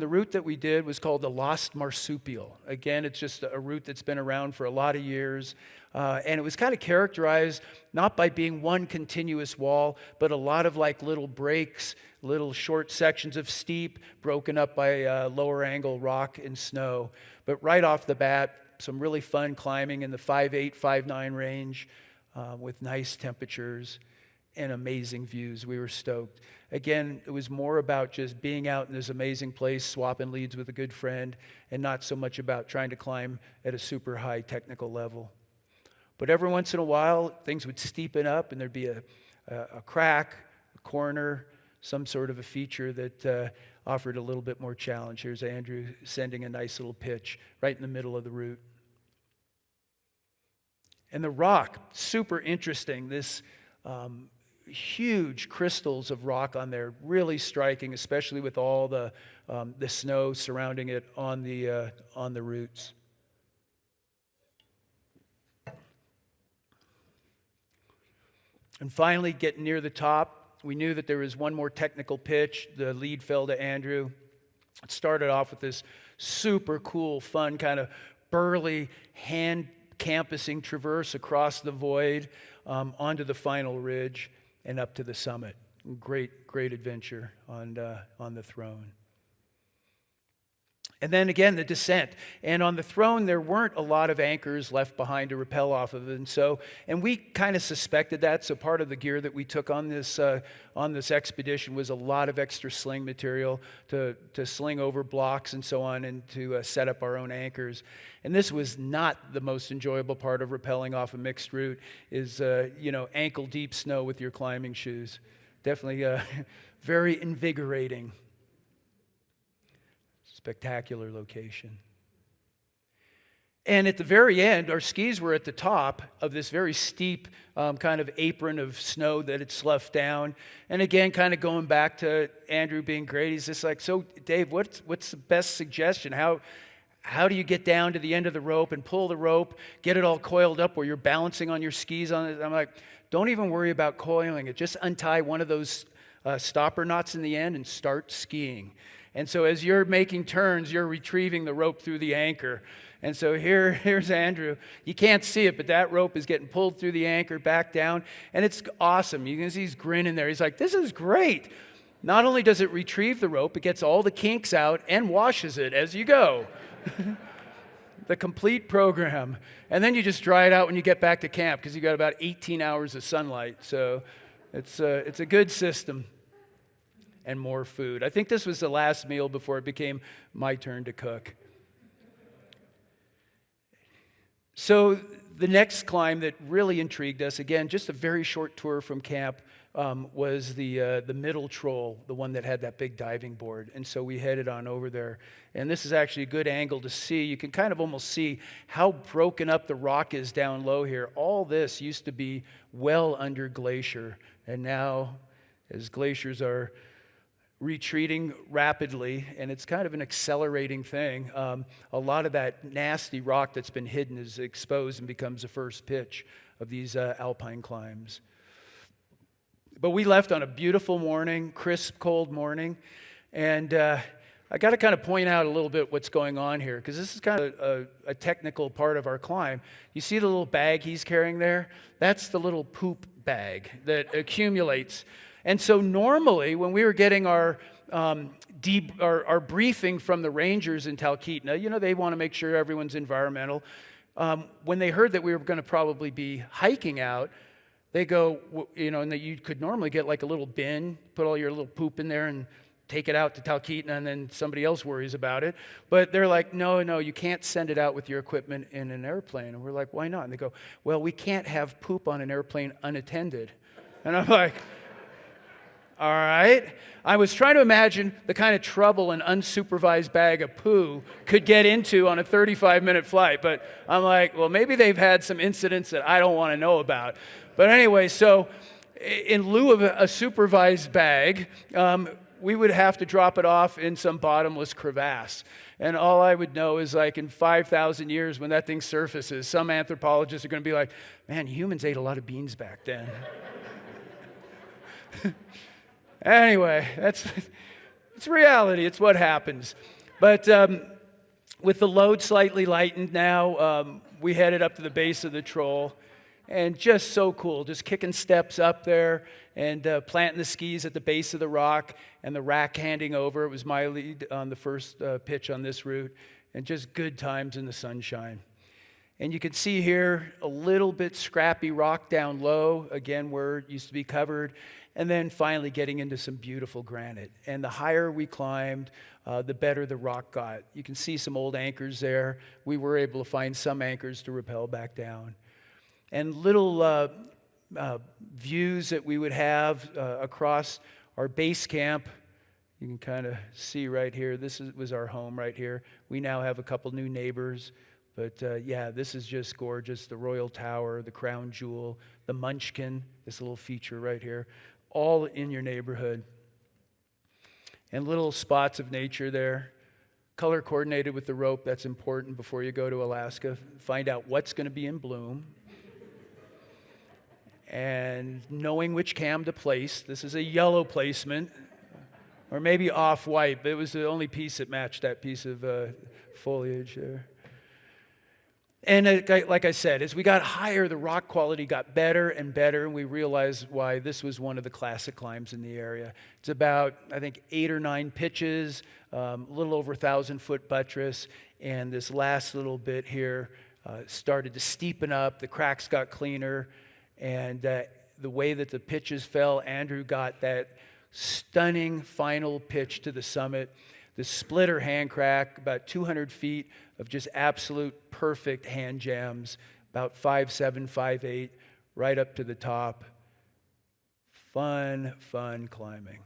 route that we did was called the Lost Marsupial. Again, it's just a route that's been around for a lot of years. And it was kind of characterized not by being one continuous wall, but a lot of like little breaks, little short sections of steep, broken up by lower angle rock and snow. But right off the bat, some really fun climbing in the 5.8, 5.9 range with nice temperatures and amazing views. We were stoked. Again, it was more about just being out in this amazing place, swapping leads with a good friend, and not so much about trying to climb at a super high technical level. But every once in a while, things would steepen up, and there'd be a crack, a corner, some sort of a feature that offered a little bit more challenge. Here's Andrew sending a nice little pitch right in the middle of the route. And the rock, super interesting. This huge crystals of rock on there, really striking, especially with all the snow surrounding it on the roots. And finally, getting near the top, we knew that there was one more technical pitch. The lead fell to Andrew. It started off with this super cool, fun, kind of burly hand campusing traverse across the void onto the final ridge and up to the summit. Great, great adventure on the throne. And then again, the descent. And on the throne, there weren't a lot of anchors left behind to rappel off of it. And we kind of suspected that. So part of the gear that we took on this expedition was a lot of extra sling material to sling over blocks and so on, and to set up our own anchors. And this was not the most enjoyable part of rappelling off a mixed route, is ankle deep snow with your climbing shoes. Definitely very invigorating. Spectacular location. And at the very end, our skis were at the top of this very steep kind of apron of snow that had sloughed down. And again, kind of going back to Andrew being great, he's just like, so Dave, what's the best suggestion? How do you get down to the end of the rope and pull the rope, get it all coiled up where you're balancing on your skis on it? I'm like, don't even worry about coiling it. Just untie one of those stopper knots in the end and start skiing. And so as you're making turns, you're retrieving the rope through the anchor. And so here's Andrew. You can't see it, but that rope is getting pulled through the anchor back down. And it's awesome. You can see he's grinning there. He's like, this is great. Not only does it retrieve the rope, it gets all the kinks out and washes it as you go. The complete program. And then you just dry it out when you get back to camp, because you got about 18 hours of sunlight. So it's a good system. And more food. I think this was the last meal before it became my turn to cook. So the next climb that really intrigued us, again, just a very short tour from camp, was the middle troll, the one that had that big diving board. And so we headed on over there. And this is actually a good angle to see. You can kind of almost see how broken up the rock is down low here. All this used to be well under glacier. And now, as glaciers are retreating rapidly, and it's kind of an accelerating thing. A lot of that nasty rock that's been hidden is exposed and becomes the first pitch of these alpine climbs. But we left on a beautiful morning, crisp, cold morning, and I got to kind of point out a little bit what's going on here, because this is kind of a technical part of our climb. You see the little bag he's carrying there? That's the little poop bag that accumulates. And so normally, when we were getting our briefing from the rangers in Talkeetna, they want to make sure everyone's environmental. When they heard that we were going to probably be hiking out, they go, and that you could normally get like a little bin, put all your little poop in there and take it out to Talkeetna, and then somebody else worries about it. But they're like, no, you can't send it out with your equipment in an airplane. And we're like, why not? And they go, well, we can't have poop on an airplane unattended. And I'm like, all right? I was trying to imagine the kind of trouble an unsupervised bag of poo could get into on a 35-minute flight. But I'm like, well, maybe they've had some incidents that I don't want to know about. But anyway, so in lieu of a supervised bag, we would have to drop it off in some bottomless crevasse. And all I would know is like in 5,000 years when that thing surfaces, some anthropologists are going to be like, man, humans ate a lot of beans back then. Anyway, it's reality. It's what happens. But with the load slightly lightened now, we headed up to the base of the troll. And just so cool, just kicking steps up there and planting the skis at the base of the rock and the rack handing over. It was my lead on the first pitch on this route, and just good times in the sunshine. And you can see here a little bit scrappy rock down low, again where it used to be covered, and then finally getting into some beautiful granite. And the higher we climbed, the better the rock got. You can see some old anchors there. We were able to find some anchors to rappel back down. And little views that we would have across our base camp. You can kind of see right here, was our home right here. We now have a couple new neighbors. But yeah, this is just gorgeous. The Royal Tower, the Crown Jewel, the Munchkin, this little feature right here, all in your neighborhood. And little spots of nature there. Color coordinated with the rope, that's important before you go to Alaska. Find out what's going to be in bloom. And knowing which cam to place. This is a yellow placement, or maybe off-white, but it was the only piece that matched that piece of foliage there. And like I said, as we got higher, the rock quality got better and better, and we realized why this was one of the classic climbs in the area. It's about, I think, 8 or 9 pitches, a little over 1,000-foot buttress, and this last little bit here started to steepen up. The cracks got cleaner. And the way that the pitches fell, Andrew got that stunning final pitch to the summit. The splitter hand crack, about 200 feet of just absolute perfect hand jams, about 5'7", 5'8", right up to the top. Fun climbing.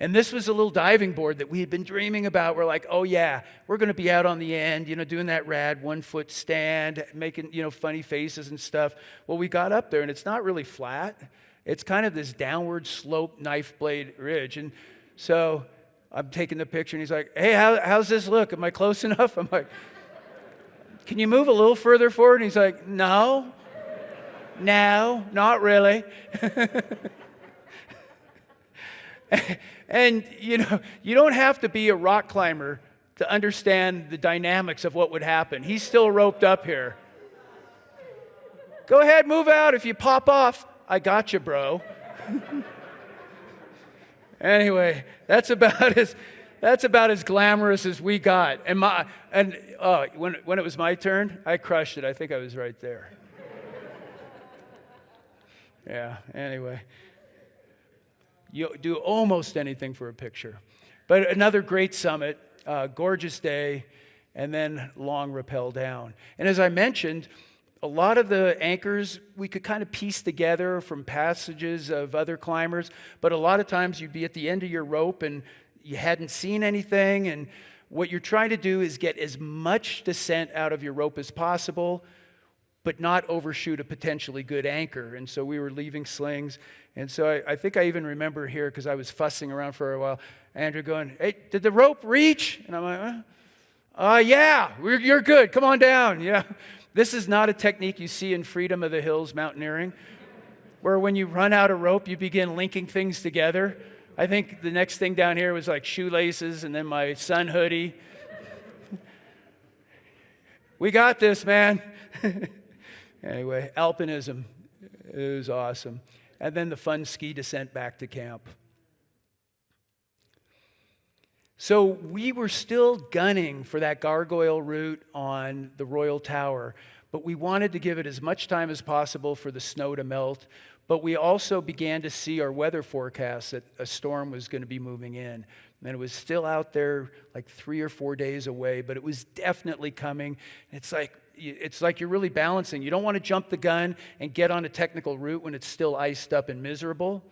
And this was a little diving board that we had been dreaming about. We're like, oh yeah, we're going to be out on the end, doing that rad 1-foot stand, making, funny faces and stuff. Well, we got up there and it's not really flat. It's kind of this downward slope knife blade ridge. And so I'm taking the picture and he's like, hey, how's this look? Am I close enough? I'm like, can you move a little further forward? And he's like, no, not really. And, you don't have to be a rock climber to understand the dynamics of what would happen. He's still roped up here. Go ahead, move out. If you pop off, I got you, bro. Anyway, that's about as glamorous as we got. And when it was my turn, I crushed it. I think I was right there. Yeah, anyway. You do almost anything for a picture. But another great summit, gorgeous day, and then long rappel down. And as I mentioned, a lot of the anchors we could kind of piece together from passages of other climbers, but a lot of times you'd be at the end of your rope and you hadn't seen anything, and what you're trying to do is get as much descent out of your rope as possible, but not overshoot a potentially good anchor. And so we were leaving slings. And so I think I even remember here, because I was fussing around for a while, Andrew going, hey, did the rope reach? And I'm like, yeah, you're good. Come on down. Yeah. This is not a technique you see in Freedom of the Hills mountaineering, where when you run out of rope, you begin linking things together. I think the next thing down here was like shoelaces and then my sun hoodie. We got this, man. Anyway, alpinism, it was awesome. And then the fun ski descent back to camp. So we were still gunning for that gargoyle route on the Royal Tower, but we wanted to give it as much time as possible for the snow to melt. But we also began to see our weather forecast that a storm was going to be moving in. And it was still out there like 3 or 4 days away, but it was definitely coming. It's like you're really balancing. You don't want to jump the gun and get on a technical route when it's still iced up and miserable.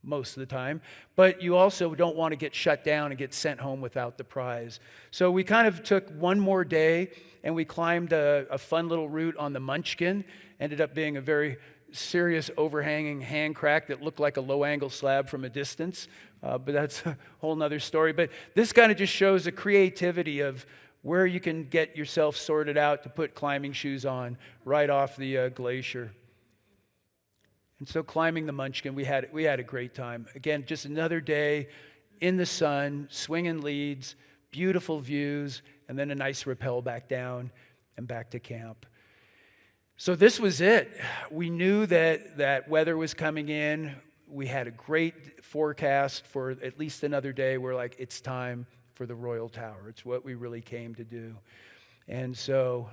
most of the time, but you also don't want to get shut down and get sent home without the prize. So we kind of took one more day and we climbed a fun little route on the Munchkin. Ended up being a very serious overhanging hand crack that looked like a low-angle slab from a distance, but that's a whole nother story. But this kind of just shows the creativity of where you can get yourself sorted out to put climbing shoes on right off the glacier. And so climbing the Munchkin, we had a great time. Again, just another day in the sun, swinging leads, beautiful views, and then a nice rappel back down and back to camp. So this was it. We knew that weather was coming in. We had a great forecast for at least another day. We're like, it's time for the Royal Tower. It's what we really came to do. And so,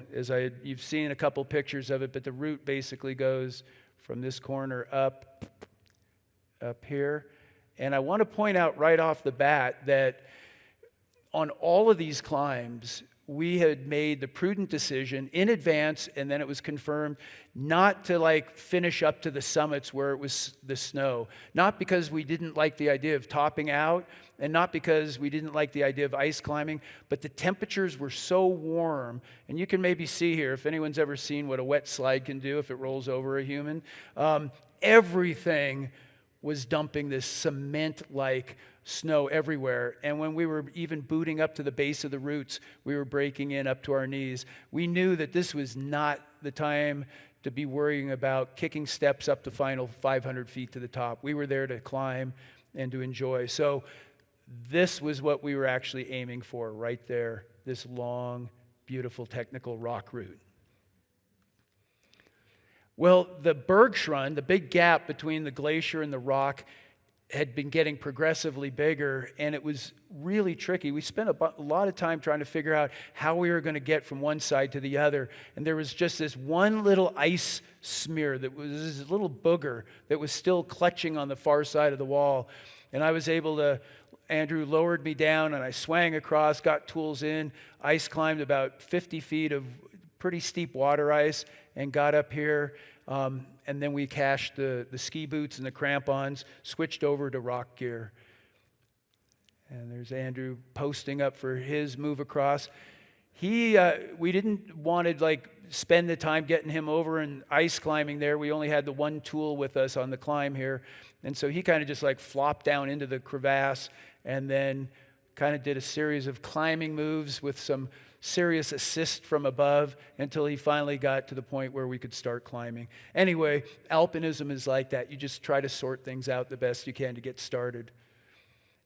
you've seen a couple pictures of it, but the route basically goes from this corner up here. And I want to point out right off the bat that on all of these climbs, we had made the prudent decision in advance, and then it was confirmed, not to finish up to the summits where it was the snow. Not because we didn't like the idea of topping out, and not because we didn't like the idea of ice climbing, but the temperatures were so warm, and you can maybe see here, if anyone's ever seen what a wet slide can do if it rolls over a human, everything was dumping this cement-like snow everywhere. And when we were even booting up to the base of the roots, we were breaking in up to our knees. We knew that this was not the time to be worrying about kicking steps up the final 500 feet to the top. We were there to climb and to enjoy. So this was what we were actually aiming for right there, this long, beautiful technical rock route. Well, the Bergschrund, the big gap between the glacier and the rock, had been getting progressively bigger, and it was really tricky. We spent a lot of time trying to figure out how we were going to get from one side to the other, and there was just this one little ice smear that was this little booger that was still clutching on the far side of the wall, and I was able to, Andrew lowered me down, and I swang across, got tools in, ice climbed about 50 feet of pretty steep water ice, and got up here. And then we cached the ski boots and the crampons, switched over to rock gear. And there's Andrew posting up for his move across. We didn't want to spend the time getting him over and ice climbing there. We only had the one tool with us on the climb here. And so he kind of just flopped down into the crevasse and then kind of did a series of climbing moves with some serious assist from above until he finally got to the point where we could start climbing. Anyway, alpinism is like that. You just try to sort things out the best you can to get started.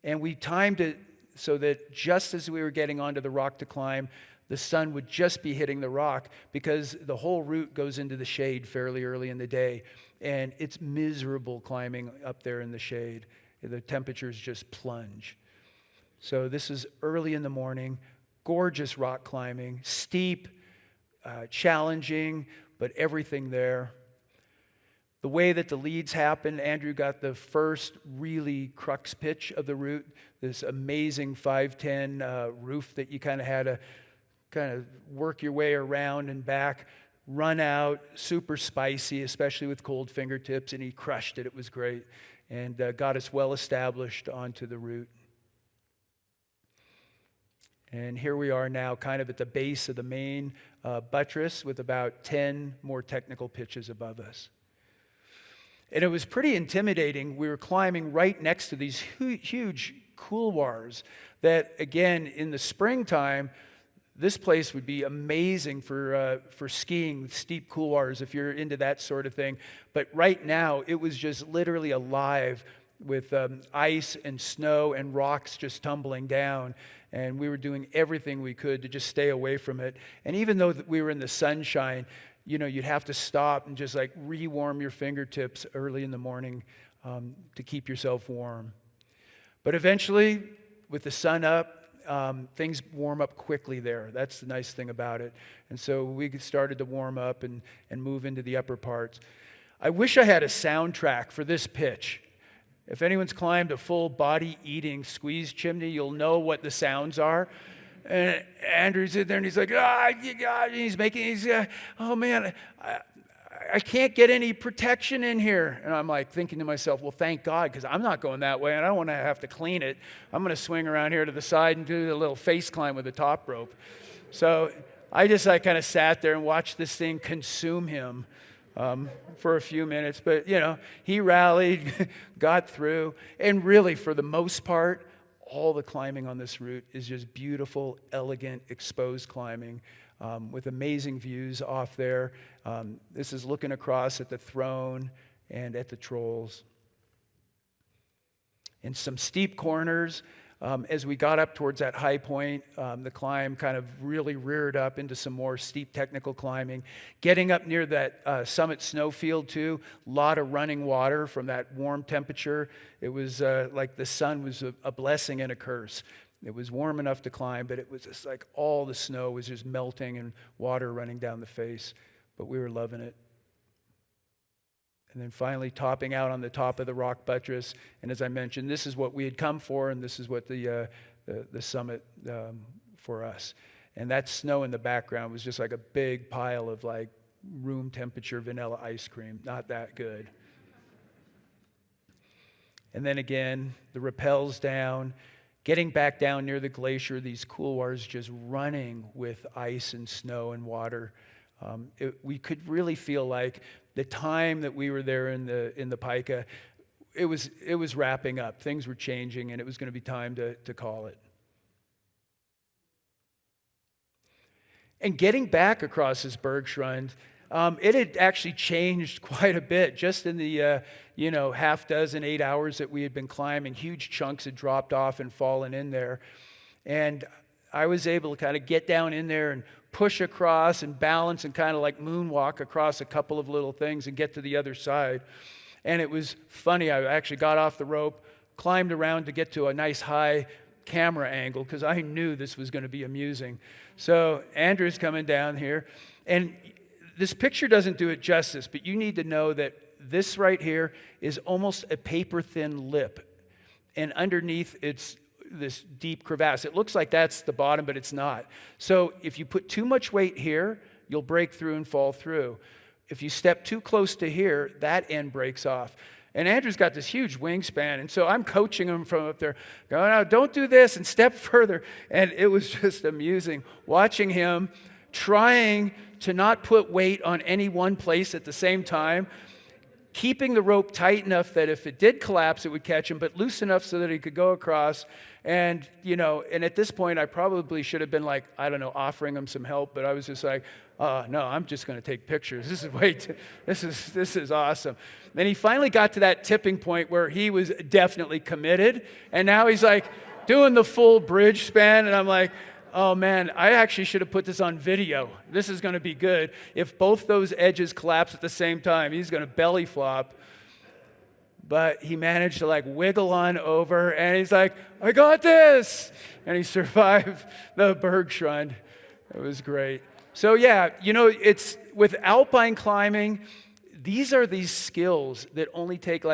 And we timed it so that just as we were getting onto the rock to climb, the sun would just be hitting the rock because the whole route goes into the shade fairly early in the day. And it's miserable climbing up there in the shade. The temperatures just plunge. So this is early in the morning. Gorgeous rock climbing, steep, challenging, but everything there. The way that the leads happened, Andrew got the first really crux pitch of the route, this amazing 510 roof that you kind of had to work your way around and back, run out, super spicy, especially with cold fingertips, and he crushed it. It was great, and got us well established onto the route. And here we are now kind of at the base of the main buttress with about 10 more technical pitches above us. And it was pretty intimidating. We were climbing right next to these huge couloirs that, again, in the springtime, this place would be amazing for skiing, steep couloirs if you're into that sort of thing. But right now, it was just literally alive with ice and snow and rocks just tumbling down. And we were doing everything we could to just stay away from it. And even though we were in the sunshine, you'd have to stop and just re-warm your fingertips early in the morning to keep yourself warm. But eventually, with the sun up, things warm up quickly there. That's the nice thing about it. And so we started to warm up and move into the upper parts. I wish I had a soundtrack for this pitch. If anyone's climbed a full body eating squeeze chimney, you'll know what the sounds are. And Andrew's in there and he's like, oh man, I can't get any protection in here. And I'm like thinking to myself, well, thank God, because I'm not going that way, and I don't want to have to clean it. I'm going to swing around here to the side and do a little face climb with the top rope. So I just kind of sat there and watched this thing consume him for a few minutes. But, he rallied, got through. And really, for the most part, all the climbing on this route is just beautiful, elegant, exposed climbing with amazing views off there. This is looking across at the throne and at the trolls. And some steep corners. As we got up towards that high point, the climb kind of really reared up into some more steep technical climbing. Getting up near that summit snowfield too, a lot of running water from that warm temperature. It was like the sun was a blessing and a curse. It was warm enough to climb, but it was just like all the snow was just melting and water running down the face. But we were loving it. And then finally topping out on the top of the rock buttress. And as I mentioned, this is what we had come for, and this is what the summit for us. And that snow in the background was just like a big pile of like room temperature vanilla ice cream. Not that good. And then again, the rappels down. Getting back down near the glacier, these couloirs just running with ice and snow and water. We could really feel like the time that we were there in the Pika, it was wrapping up. Things were changing, and it was going to be time to call it. And getting back across this Bergschrund, it had actually changed quite a bit just in the half dozen, 8 hours that we had been climbing. Huge chunks had dropped off and fallen in there. And I was able to kind of get down in there and push across and balance and kind of like moonwalk across a couple of little things and get to the other side. And it was funny. I actually got off the rope, climbed around to get to a nice high camera angle because I knew this was going to be amusing. So Andrew's coming down here. And this picture doesn't do it justice, but you need to know that this right here is almost a paper-thin lip. And underneath, it's this deep crevasse. It looks like that's the bottom, but it's not. So if you put too much weight here, you'll break through and fall through. If you step too close to here, that end breaks off. And Andrew's got this huge wingspan, and so I'm coaching him from up there, going, no, don't do this, and step further. And it was just amusing watching him trying to not put weight on any one place at the same time, keeping the rope tight enough that if it did collapse, it would catch him, but loose enough so that he could go across. And, and at this point, I probably should have been like, offering him some help, but I was just like, no, I'm just going to take pictures. This is awesome. Then he finally got to that tipping point where he was definitely committed, and now he's like doing the full bridge span, and I'm like, oh man, I actually should have put this on video. This is going to be good. If both those edges collapse at the same time, he's going to belly flop. But he managed to wiggle on over, and he's like, I got this! And he survived the Bergschrund. It was great. So yeah, it's with alpine climbing, these are these skills that only take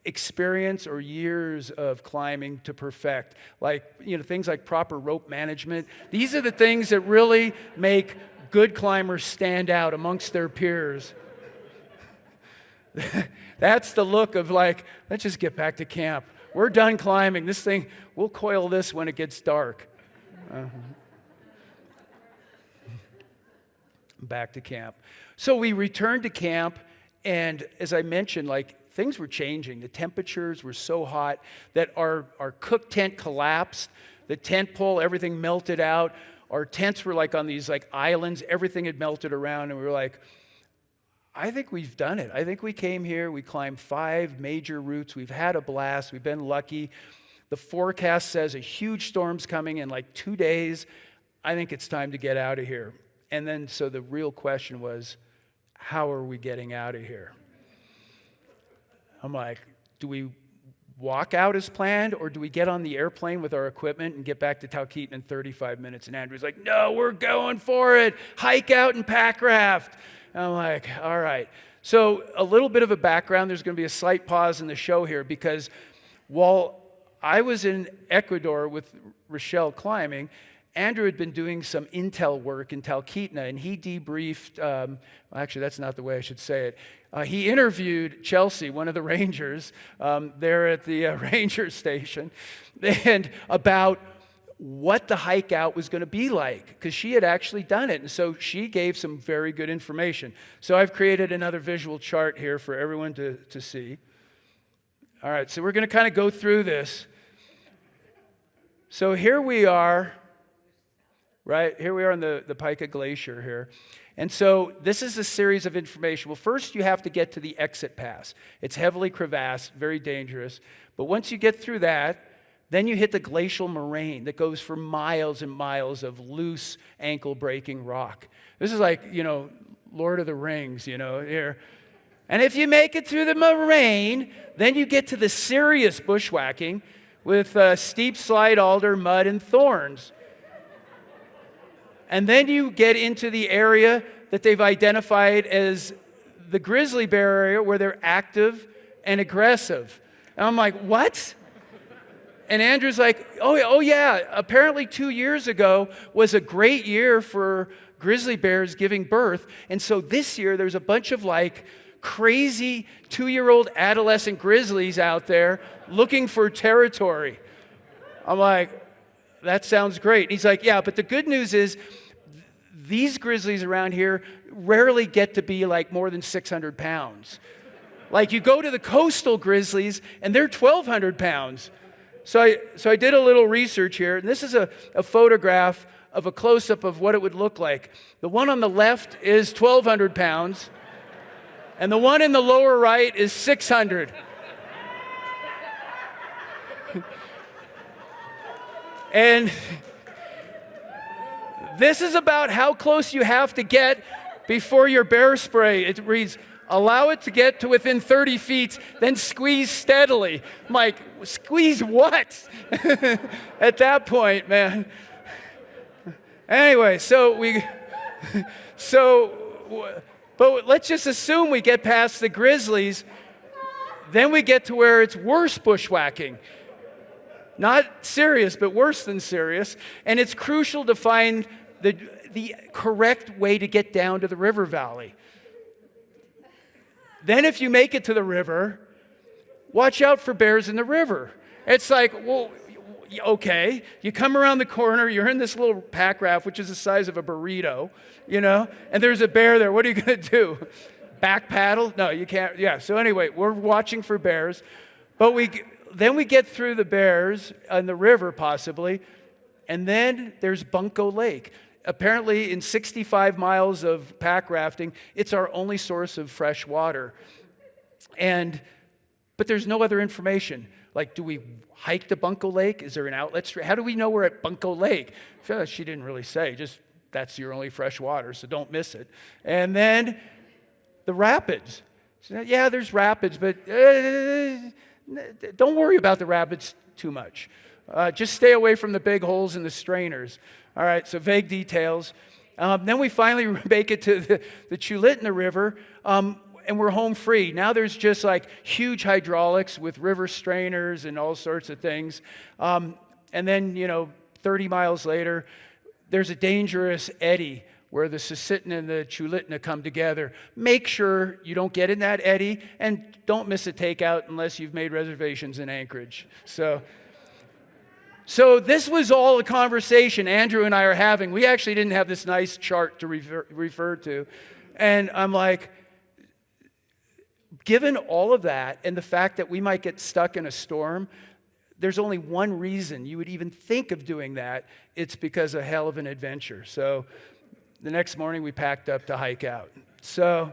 experience or years of climbing to perfect. Things like proper rope management. These are the things that really make good climbers stand out amongst their peers. That's the look of let's just get back to camp. We're done climbing. This thing, we'll coil this when it gets dark. Back to camp. So we returned to camp, and as I mentioned, things were changing. The temperatures were so hot that our cook tent collapsed. The tent pole, everything melted out. Our tents were on these islands. Everything had melted around, and we were like, I think we've done it. I think we came here. We climbed 5 major routes. We've had a blast. We've been lucky. The forecast says a huge storm's coming in 2 days. I think it's time to get out of here. And then, so the real question was, how are we getting out of here? I'm like, do we walk out as planned, or do we get on the airplane with our equipment and get back to Talkeetna in 35 minutes? And Andrew's like, no, we're going for it. Hike out and pack raft. And I'm like, all right. So a little bit of a background. There's going to be a slight pause in the show here because while I was in Ecuador with Rochelle climbing, Andrew had been doing some intel work in Talkeetna, and he debriefed, actually, that's not the way I should say it. He interviewed Chelsea, one of the rangers, there at the ranger station, and about what the hike out was going to be like, because she had actually done it. And so she gave some very good information. So I've created another visual chart here for everyone to see. All right, so we're going to kind of go through this. So here we are, right? Here we are on the Pika Glacier here. And so this is a series of information. Well, first you have to get to the exit pass. It's heavily crevassed, very dangerous. But once you get through that, then you hit the glacial moraine that goes for miles and miles of loose, ankle-breaking rock. This is like, Lord of the Rings, here. And if you make it through the moraine, then you get to the serious bushwhacking with steep slide alder, mud, and thorns. And then you get into the area that they've identified as the grizzly bear area, where they're active and aggressive. And I'm like, what? And Andrew's like, oh yeah, apparently 2 years ago was a great year for grizzly bears giving birth. And so this year there's a bunch of crazy 2-year-old adolescent grizzlies out there looking for territory. I'm like, that sounds great. And he's like, yeah, but the good news is these grizzlies around here rarely get to be more than 600 pounds. You go to the coastal grizzlies and they're 1,200 pounds. So I did a little research here, and this is a photograph of a close-up of what it would look like. The one on the left is 1,200 pounds, and the one in the lower right is 600. And this is about how close you have to get before your bear spray. It reads, allow it to get to within 30 feet, then squeeze steadily. I'm like, squeeze what? At that point, man. Anyway, but let's just assume we get past the grizzlies, then we get to where it's worse bushwhacking. Not serious, but worse than serious. And it's crucial to find the correct way to get down to the river valley. Then if you make it to the river, watch out for bears in the river. It's like, well, okay, you come around the corner, you're in this little pack raft, which is the size of a burrito, and there's a bear there. What are you going to do? Back paddle? No, you can't. Yeah, so anyway, we're watching for bears. But then we get through the bears on the river, possibly, and then there's Bunko Lake. Apparently, in 65 miles of pack rafting, it's our only source of fresh water. But there's no other information. Do we hike to Bunko Lake? Is there an outlet stream? How do we know we're at Bunko Lake? She didn't really say. Just, that's your only fresh water, so don't miss it. And then the rapids. So, yeah, there's rapids, but don't worry about the rapids too much. Just stay away from the big holes in the strainers. All right, so vague details. Then we finally make it to the Talkeetna River, and we're home free. Now there's just huge hydraulics with river strainers and all sorts of things. And then, 30 miles later, there's a dangerous eddy where the Susitna and the Talkeetna come together. Make sure you don't get in that eddy, and don't miss a takeout unless you've made reservations in Anchorage. So this was all a conversation Andrew and I are having. We actually didn't have this nice chart to refer to. And I'm like, given all of that and the fact that we might get stuck in a storm, there's only one reason you would even think of doing that. It's because of hell of an adventure. So the next morning we packed up to hike out. So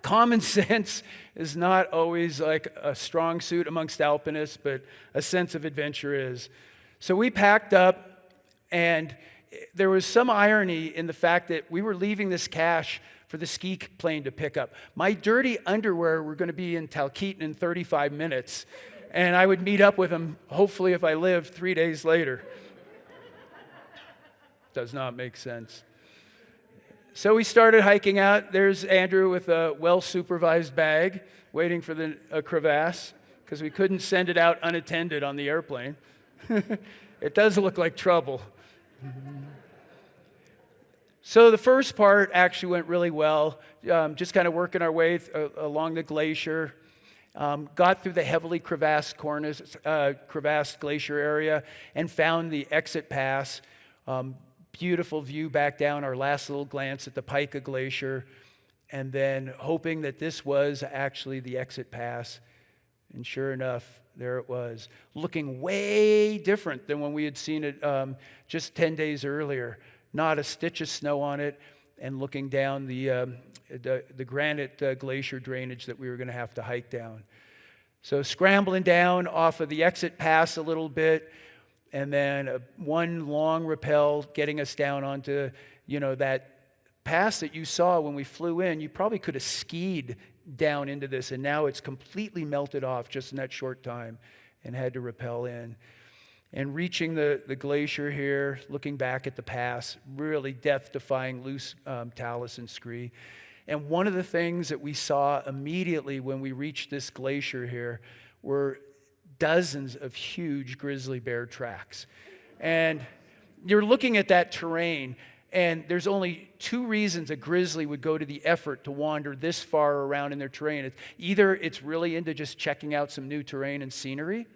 common sense is not always a strong suit amongst alpinists, but a sense of adventure is. So we packed up, and there was some irony in the fact that we were leaving this cache for the ski plane to pick up. My dirty underwear were going to be in Talkeetna in 35 minutes, and I would meet up with them, hopefully if I lived, 3 days later. Does not make sense. So we started hiking out. There's Andrew with a well-supervised bag, waiting for a crevasse, because we couldn't send it out unattended on the airplane. It does look like trouble. So the first part actually went really well, just kind of working our way along the glacier. Got through the heavily crevassed glacier area and found the exit pass. Beautiful view back down, our last little glance at the Pika Glacier, and then hoping that this was actually the exit pass. And sure enough, there it was, looking way different than when we had seen it just 10 days earlier. Not a stitch of snow on it, and looking down the granite glacier drainage that we were going to have to hike down. So scrambling down off of the exit pass a little bit, and then one long rappel getting us down onto, that pass that you saw when we flew in. You probably could have skied down into this, and now it's completely melted off just in that short time, and had to rappel in. And reaching the glacier here, looking back at the pass, really death-defying loose talus and scree. And one of the things that we saw immediately when we reached this glacier here were dozens of huge grizzly bear tracks. And you're looking at that terrain, and there's only two reasons a grizzly would go to the effort to wander this far around in their terrain. Either it's really into just checking out some new terrain and scenery,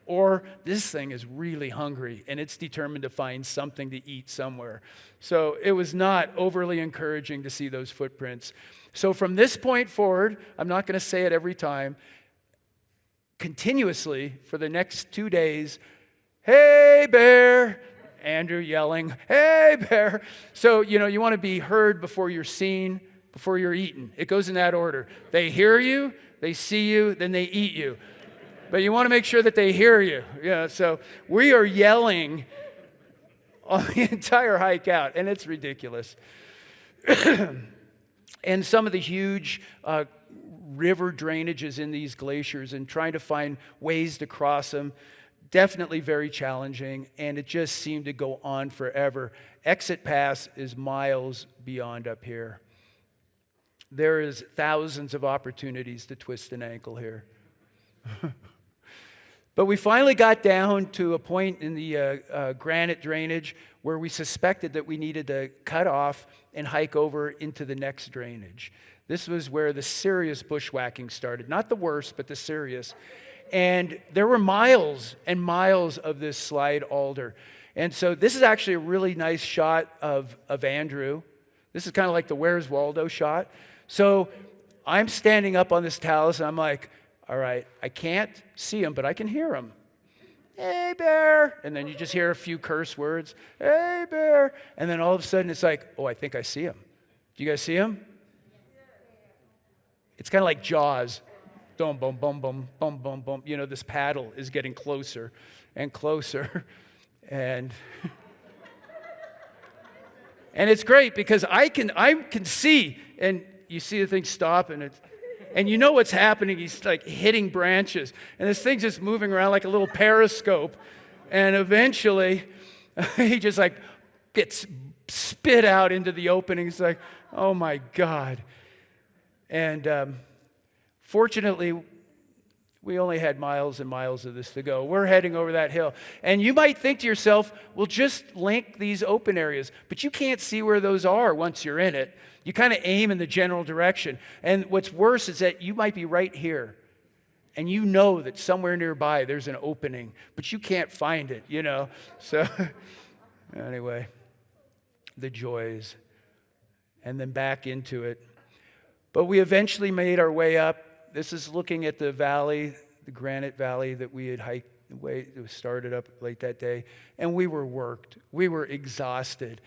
or this thing is really hungry and it's determined to find something to eat somewhere. So it was not overly encouraging to see those footprints. So from this point forward, I'm not going to say it every time, continuously for the next 2 days, "Hey, bear!" Andrew yelling, "Hey, bear!" So, you want to be heard before you're seen, before you're eaten. It goes in that order. They hear you, they see you, then they eat you. But you want to make sure that they hear you. So we are yelling on the entire hike out, and it's ridiculous. And some of the huge river drainages in these glaciers and trying to find ways to cross them, definitely very challenging, and it just seemed to go on forever. Exit pass is miles beyond up here. There is thousands of opportunities to twist an ankle here. But we finally got down to a point in the granite drainage where we suspected that we needed to cut off and hike over into the next drainage. This was where the serious bushwhacking started. Not the worst, but the serious. And there were miles and miles of this slide alder. And so this is actually a really nice shot of Andrew. This is kind of like the Where's Waldo shot. So I'm standing up on this talus, and I'm like, all right, I can't see him, but I can hear him. "Hey, bear!" And then you just hear a few curse words. "Hey, bear!" And then all of a sudden it's like, oh, I think I see him. Do you guys see him? It's kind of like Jaws. Boom, boom, boom, boom, boom, boom, boom. This paddle is getting closer and closer. And it's great because I can see, and you see the thing stop, and you know what's happening. He's like hitting branches, and this thing's just moving around like a little periscope. And eventually, he just like gets spit out into the opening. It's like, oh my God. And fortunately, we only had miles and miles of this to go. We're heading over that hill. And you might think to yourself, well, just link these open areas. But you can't see where those are once you're in it. You kind of aim in the general direction. And what's worse is that you might be right here. And you know that somewhere nearby there's an opening. But you can't find it, So anyway, the joys. And then back into it. But we eventually made our way up. This is looking at the valley, the granite valley that we had hiked, it started up late that day. And we were worked. We were exhausted.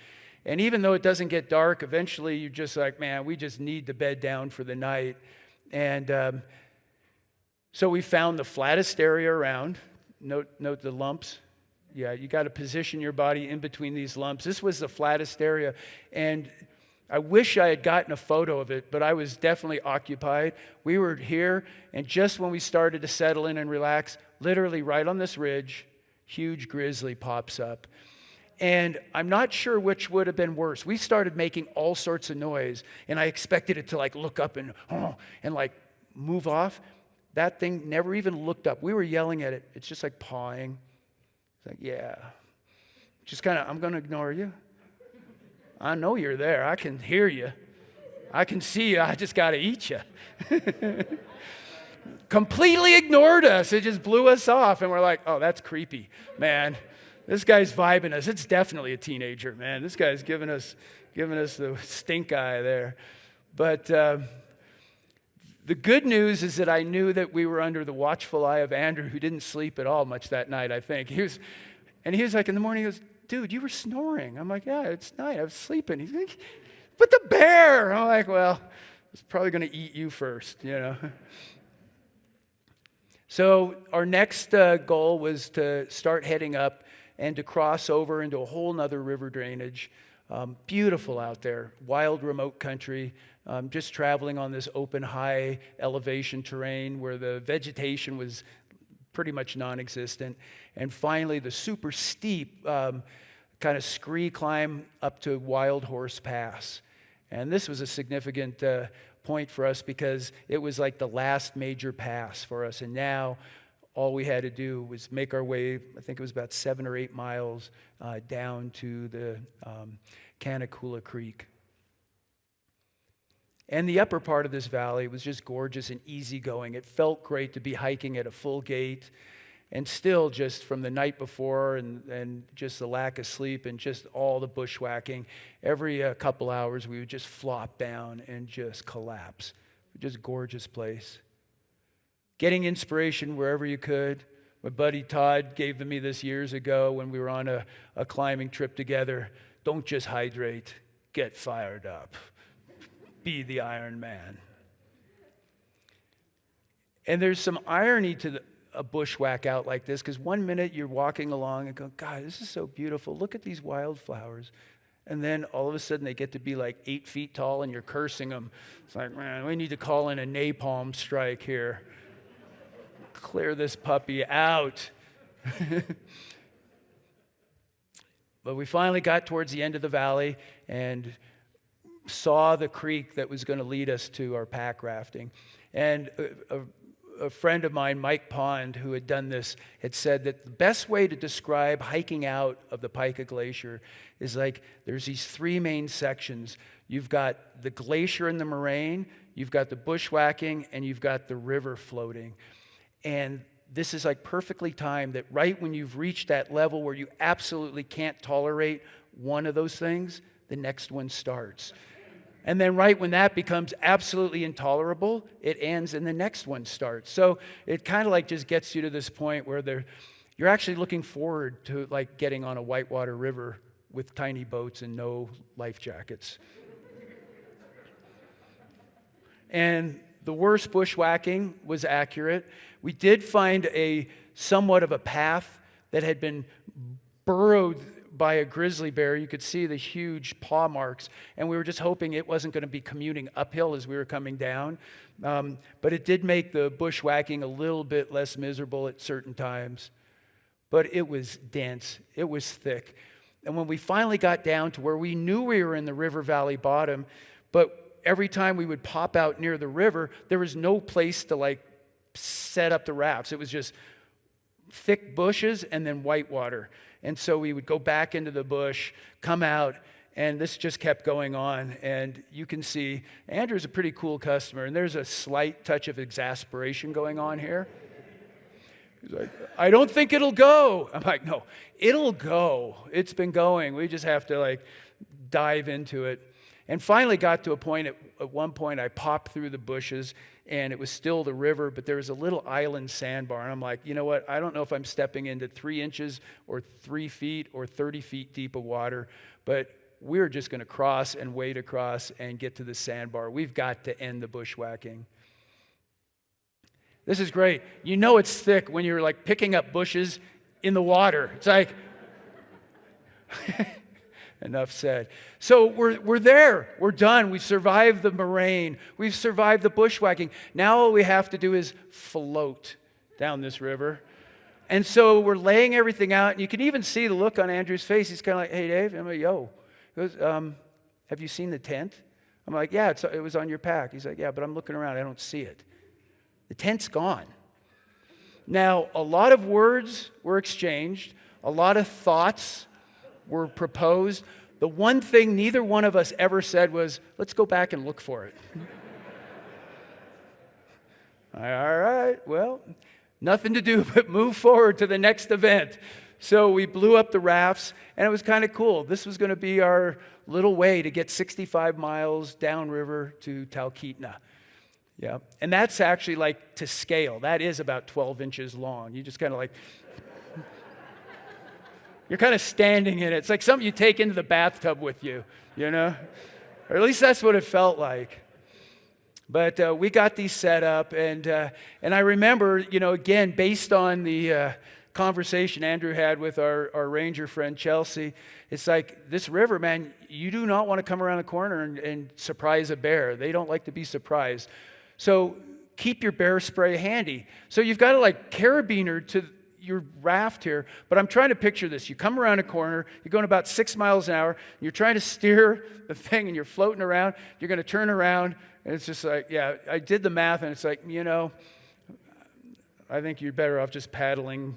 And even though it doesn't get dark, eventually you're just like, man, we just need to bed down for the night. And so we found the flattest area around. Note the lumps. Yeah, you got to position your body in between these lumps. This was the flattest area. And I wish I had gotten a photo of it, but I was definitely occupied. We were here, and just when we started to settle in and relax, literally right on this ridge, huge grizzly pops up. And I'm not sure which would have been worse. We started making all sorts of noise, and I expected it to like look up and like move off. That thing never even looked up. We were yelling at it. It's just like pawing. It's like, yeah, Just kind of, I'm going to ignore you. I know you're there. I can hear you. I can see you. I just got to eat you. Completely ignored us. It just blew us off. And we're like, oh, that's creepy, man. This guy's vibing us. It's definitely a teenager, man. This guy's giving us the stink eye there. But the good news is that I knew that we were under the watchful eye of Andrew, who didn't sleep at all much that night, I think. He was like, in the morning, he goes, dude, you were snoring. I'm like, yeah, it's night. I was sleeping. He's like, but the bear. I'm like, well, it's probably going to eat you first, you know. So our next goal was to start heading up and to cross over into a whole nother river drainage. Beautiful out there, wild, remote country, just traveling on this open, high elevation terrain where the vegetation was pretty much non-existent. And finally, the super steep kind of scree climb up to Wild Horse Pass. And this was a significant point for us because it was like the last major pass for us. And now all we had to do was make our way, I think it was about 7 or 8 miles down to the Canacula Creek. And the upper part of this valley was just gorgeous and easygoing. It felt great to be hiking at a full gait. And still, just from the night before and just the lack of sleep and just all the bushwhacking, every couple hours we would just flop down and just collapse. Just gorgeous place. Getting inspiration wherever you could. My buddy Todd gave me this years ago when we were on a climbing trip together. Don't just hydrate, get fired up. Be the Iron Man. And there's some irony to a bushwhack out like this, because one minute you're walking along and go, God, this is so beautiful. Look at these wildflowers. And then all of a sudden they get to be like 8 feet tall and you're cursing them. It's like, man, we need to call in a napalm strike here. Clear this puppy out. But we finally got towards the end of the valley and saw the creek that was going to lead us to our pack rafting. And a friend of mine, Mike Pond, who had done this, had said that the best way to describe hiking out of the Pika Glacier is like there's these 3 main sections. You've got the glacier and the moraine, you've got the bushwhacking, and you've got the river floating. And this is like perfectly timed that right when you've reached that level where you absolutely can't tolerate one of those things, the next one starts. And then right when that becomes absolutely intolerable, it ends and the next one starts. So it kind of like just gets you to this point where you're actually looking forward to like getting on a whitewater river with tiny boats and no life jackets. And the worst bushwhacking was accurate. We did find somewhat of a path that had been burrowed by a grizzly bear. You could see the huge paw marks, and we were just hoping it wasn't going to be commuting uphill as we were coming down. But it did make the bushwhacking a little bit less miserable at certain times. But it was dense. It was thick. And when we finally got down to where we knew we were in the river valley bottom, but every time we would pop out near the river, there was no place to like set up the rafts. It was just thick bushes and then whitewater. And so we would go back into the bush, come out, and this just kept going on. And you can see Andrew's a pretty cool customer, and there's a slight touch of exasperation going on here. He's like, I don't think it'll go. I'm like, no, it'll go. It's been going. We just have to like dive into it. And finally got to a point, at one point I popped through the bushes and it was still the river, but there was a little island sandbar. And I'm like, you know what? I don't know if I'm stepping into 3 inches or 3 feet or 30 feet deep of water, but we're just going to cross and wade across and get to the sandbar. We've got to end the bushwhacking. This is great. You know it's thick when you're like picking up bushes in the water. It's like... Enough said. So we're there. We're done. We've survived the moraine. We've survived the bushwhacking. Now all we have to do is float down this river. And so we're laying everything out. And you can even see the look on Andrew's face. He's kind of like, hey, Dave. I'm like, yo. He goes, have you seen the tent? I'm like, yeah, it was on your pack. He's like, yeah, but I'm looking around. I don't see it. The tent's gone. Now, a lot of words were exchanged. A lot of thoughts were proposed, the one thing neither one of us ever said was, let's go back and look for it. All right, well, nothing to do but move forward to the next event. So we blew up the rafts, and it was kind of cool. This was going to be our little way to get 65 miles downriver to Talkeetna. Yeah, and that's actually like to scale. That is about 12 inches long. You just kind of like, you're kind of standing in it. It's like something you take into the bathtub with you, you know? Or at least that's what it felt like. But we got these set up, and I remember, again, based on the conversation Andrew had with our ranger friend Chelsea, it's like, this river, man, you do not want to come around the corner and surprise a bear. They don't like to be surprised. So keep your bear spray handy. So you've got to like carabiner to your raft here, but I'm trying to picture this. You come around a corner, you're going about 6 miles an hour, you're trying to steer the thing, and you're floating around, you're going to turn around, and it's just like, yeah, I did the math, and it's like, I think you're better off just paddling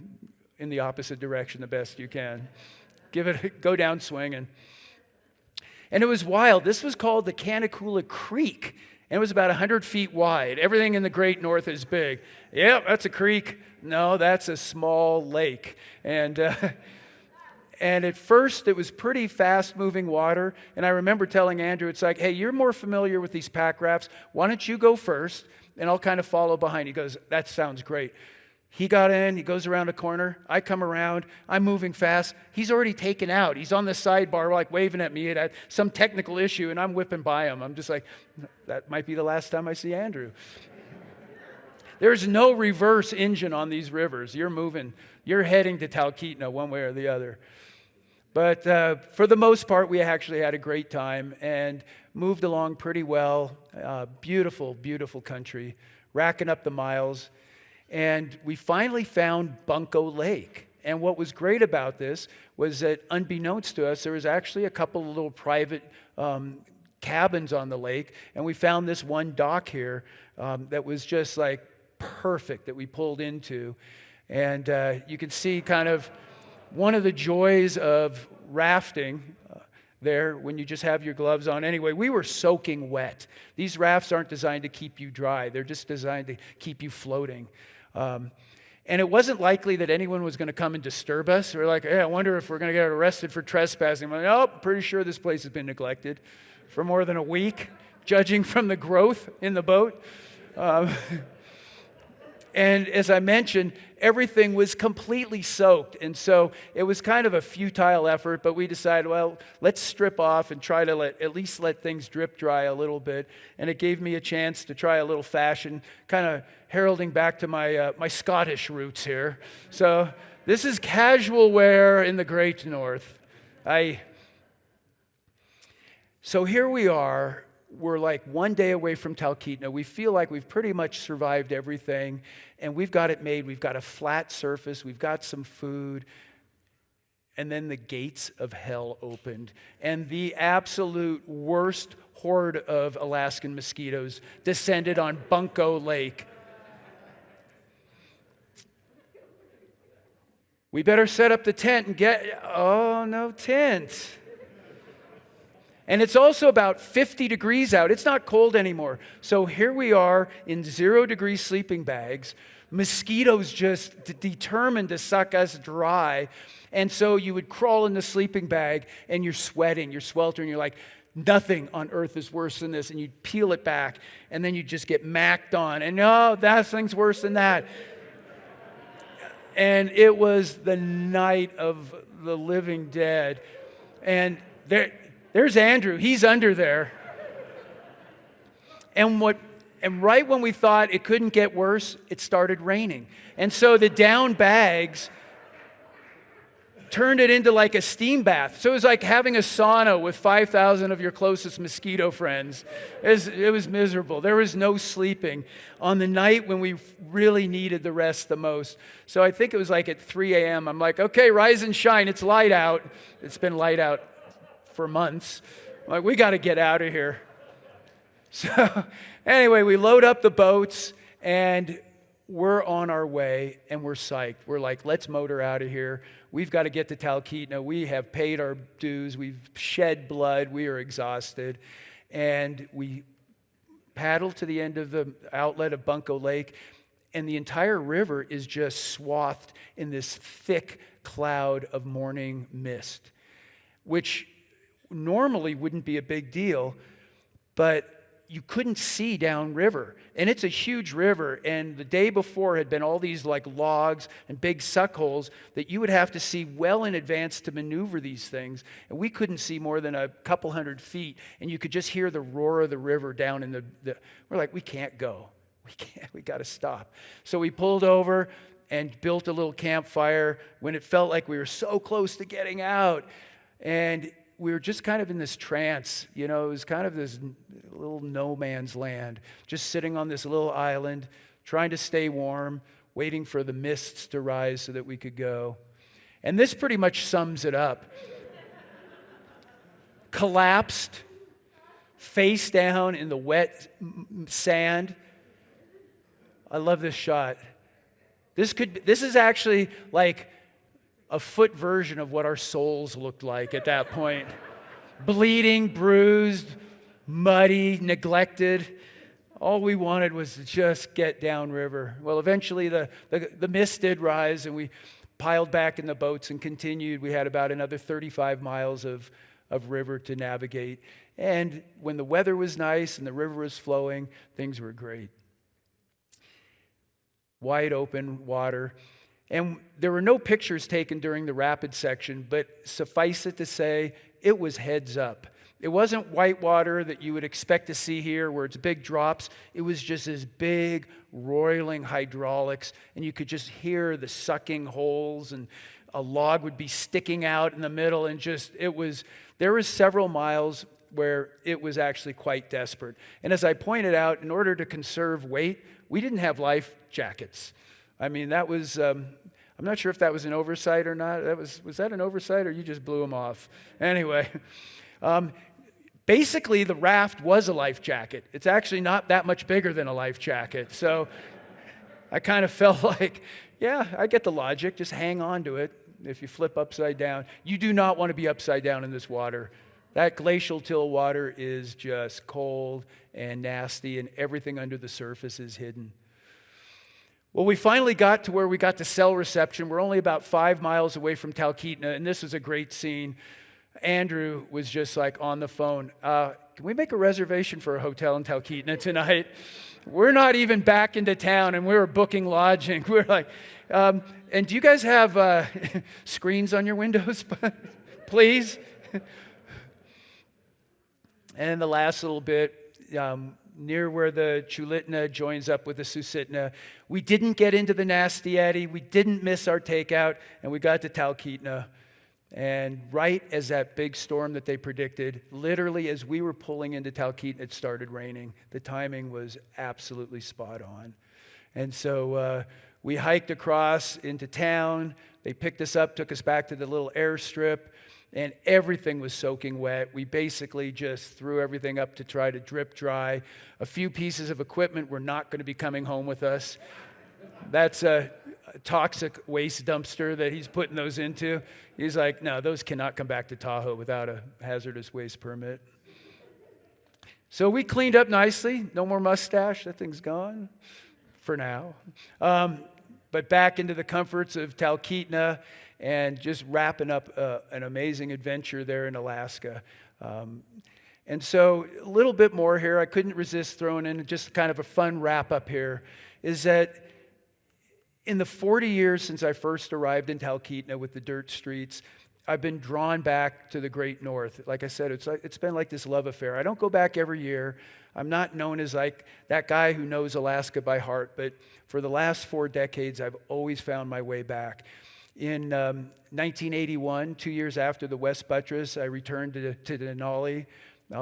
in the opposite direction the best you can. Go down swinging. And it was wild. This was called the Canacula Creek, and it was about 100 feet wide. Everything in the Great North is big. Yep, that's a creek. No, that's a small lake. And at first, it was pretty fast-moving water. And I remember telling Andrew, it's like, hey, you're more familiar with these pack rafts. Why don't you go first, and I'll kind of follow behind. He goes, that sounds great. He got in, he goes around a corner, I come around, I'm moving fast. He's already taken out. He's on the sidebar, like waving at me. It had some technical issue, and I'm whipping by him. I'm just like, that might be the last time I see Andrew. There's no reverse engine on these rivers. You're moving, you're heading to Talkeetna one way or the other. But for the most part, we actually had a great time and moved along pretty well. Beautiful, beautiful country, racking up the miles. And we finally found Bunko Lake. And what was great about this was that, unbeknownst to us, there was actually a couple of little private cabins on the lake. And we found this one dock here that was just like perfect that we pulled into. And you can see kind of one of the joys of rafting there when you just have your gloves on. Anyway, we were soaking wet. These rafts aren't designed to keep you dry. They're just designed to keep you floating. And it wasn't likely that anyone was going to come and disturb us. We're like, hey, I wonder if we're going to get arrested for trespassing. I'm like, nope, pretty sure this place has been neglected for more than a week, judging from the growth in the boat. And as I mentioned, everything was completely soaked. And so it was kind of a futile effort, but we decided, well, let's strip off and try to at least let things drip dry a little bit. And it gave me a chance to try a little fashion, kind of heralding back to my Scottish roots here. So this is casual wear in the Great North. So here we are. We're like one day away from Talkeetna. We feel like we've pretty much survived everything, and we've got it made. We've got a flat surface. We've got some food. And then the gates of hell opened, and the absolute worst horde of Alaskan mosquitoes descended on Bunko Lake. We better set up the tent and no tent. And it's also about 50 degrees out. It's not cold anymore. So here we are in 0-degree sleeping bags. Mosquitoes just determined to suck us dry. And so you would crawl in the sleeping bag and you're sweating, you're sweltering. You're like, nothing on earth is worse than this. And you'd peel it back and then you just get macked on. And no, that thing's worse than that. And it was the night of the living dead. And there's Andrew. He's under there. And right when we thought it couldn't get worse, it started raining. And so the down bags turned it into like a steam bath. So it was like having a sauna with 5,000 of your closest mosquito friends. It was miserable. There was no sleeping on the night when we really needed the rest the most. So I think it was like at 3 a.m. I'm like, okay, rise and shine. It's light out. It's been light out for months. I'm like, we got to get out of here. So anyway, we load up the boats and we're on our way, and we're psyched. We're like, let's motor out of here. We've got to get to Talkeetna. We have paid our dues. We've shed blood. We are exhausted. And we paddle to the end of the outlet of Bunko Lake, and the entire river is just swathed in this thick cloud of morning mist, which normally wouldn't be a big deal, but you couldn't see downriver. And it's a huge river, and the day before had been all these like logs and big suck holes that you would have to see well in advance to maneuver these things. And we couldn't see more than a couple 100 feet, and you could just hear the roar of the river down in the we're like, we can't go. We got to stop. So we pulled over and built a little campfire when it felt like we were so close to getting out. And we were just kind of in this trance, you know, it was kind of this little no man's land, just sitting on this little island, trying to stay warm, waiting for the mists to rise so that we could go. And this pretty much sums it up. Collapsed, face down in the wet sand. I love this shot. This is actually like a foot version of what our souls looked like at that point. Bleeding, bruised, muddy, neglected. All we wanted was to just get downriver. Well, eventually the mist did rise, and we piled back in the boats and continued. We had about another 35 miles of river to navigate. And when the weather was nice and the river was flowing, things were great. Wide open water. And there were no pictures taken during the rapid section, but suffice it to say, it was heads up. It wasn't white water that you would expect to see here where it's big drops. It was just this big, roiling hydraulics, and you could just hear the sucking holes, and a log would be sticking out in the middle, and there was several miles where it was actually quite desperate. And as I pointed out, in order to conserve weight, we didn't have life jackets. I mean, that was, I'm not sure if that was an oversight or not. Was that an oversight, or you just blew them off? Anyway, basically the raft was a life jacket. It's actually not that much bigger than a life jacket. So I kind of felt like, yeah, I get the logic. Just hang on to it. If you flip upside down, you do not want to be upside down in this water. That glacial till water is just cold and nasty, and everything under the surface is hidden. Well, we finally got to where we got to cell reception. We're only about 5 miles away from Talkeetna, and this was a great scene. Andrew was just like on the phone. Can we make a reservation for a hotel in Talkeetna tonight? We're not even back into town, and we were booking lodging. We're like, and do you guys have screens on your windows, please? And the last little bit, near where the Chulitna joins up with the Susitna, we didn't get into the nasty eddy, we didn't miss our takeout, and we got to Talkeetna. And right as that big storm that they predicted, literally as we were pulling into Talkeetna, it started raining. The timing was absolutely spot on. And so we hiked across into town. They picked us up, took us back to the little airstrip, and everything was soaking wet. We basically just threw everything up to try to drip dry. A few pieces of equipment were not going to be coming home with us. That's a toxic waste dumpster that he's putting those into. He's like, no, those cannot come back to Tahoe without a hazardous waste permit. So we cleaned up nicely. No more mustache. That thing's gone for now. But back into the comforts of Talkeetna, and just wrapping up an amazing adventure there in Alaska. And so a little bit more here, I couldn't resist throwing in just kind of a fun wrap up here, is that in the 40 years since I first arrived in Talkeetna with the dirt streets, I've been drawn back to the great north. Like I said, it's been like this love affair. I don't go back every year. I'm not known as like that guy who knows Alaska by heart, but for the last 4 decades, I've always found my way back. In 1981, 2 years after the West Buttress, I returned to Denali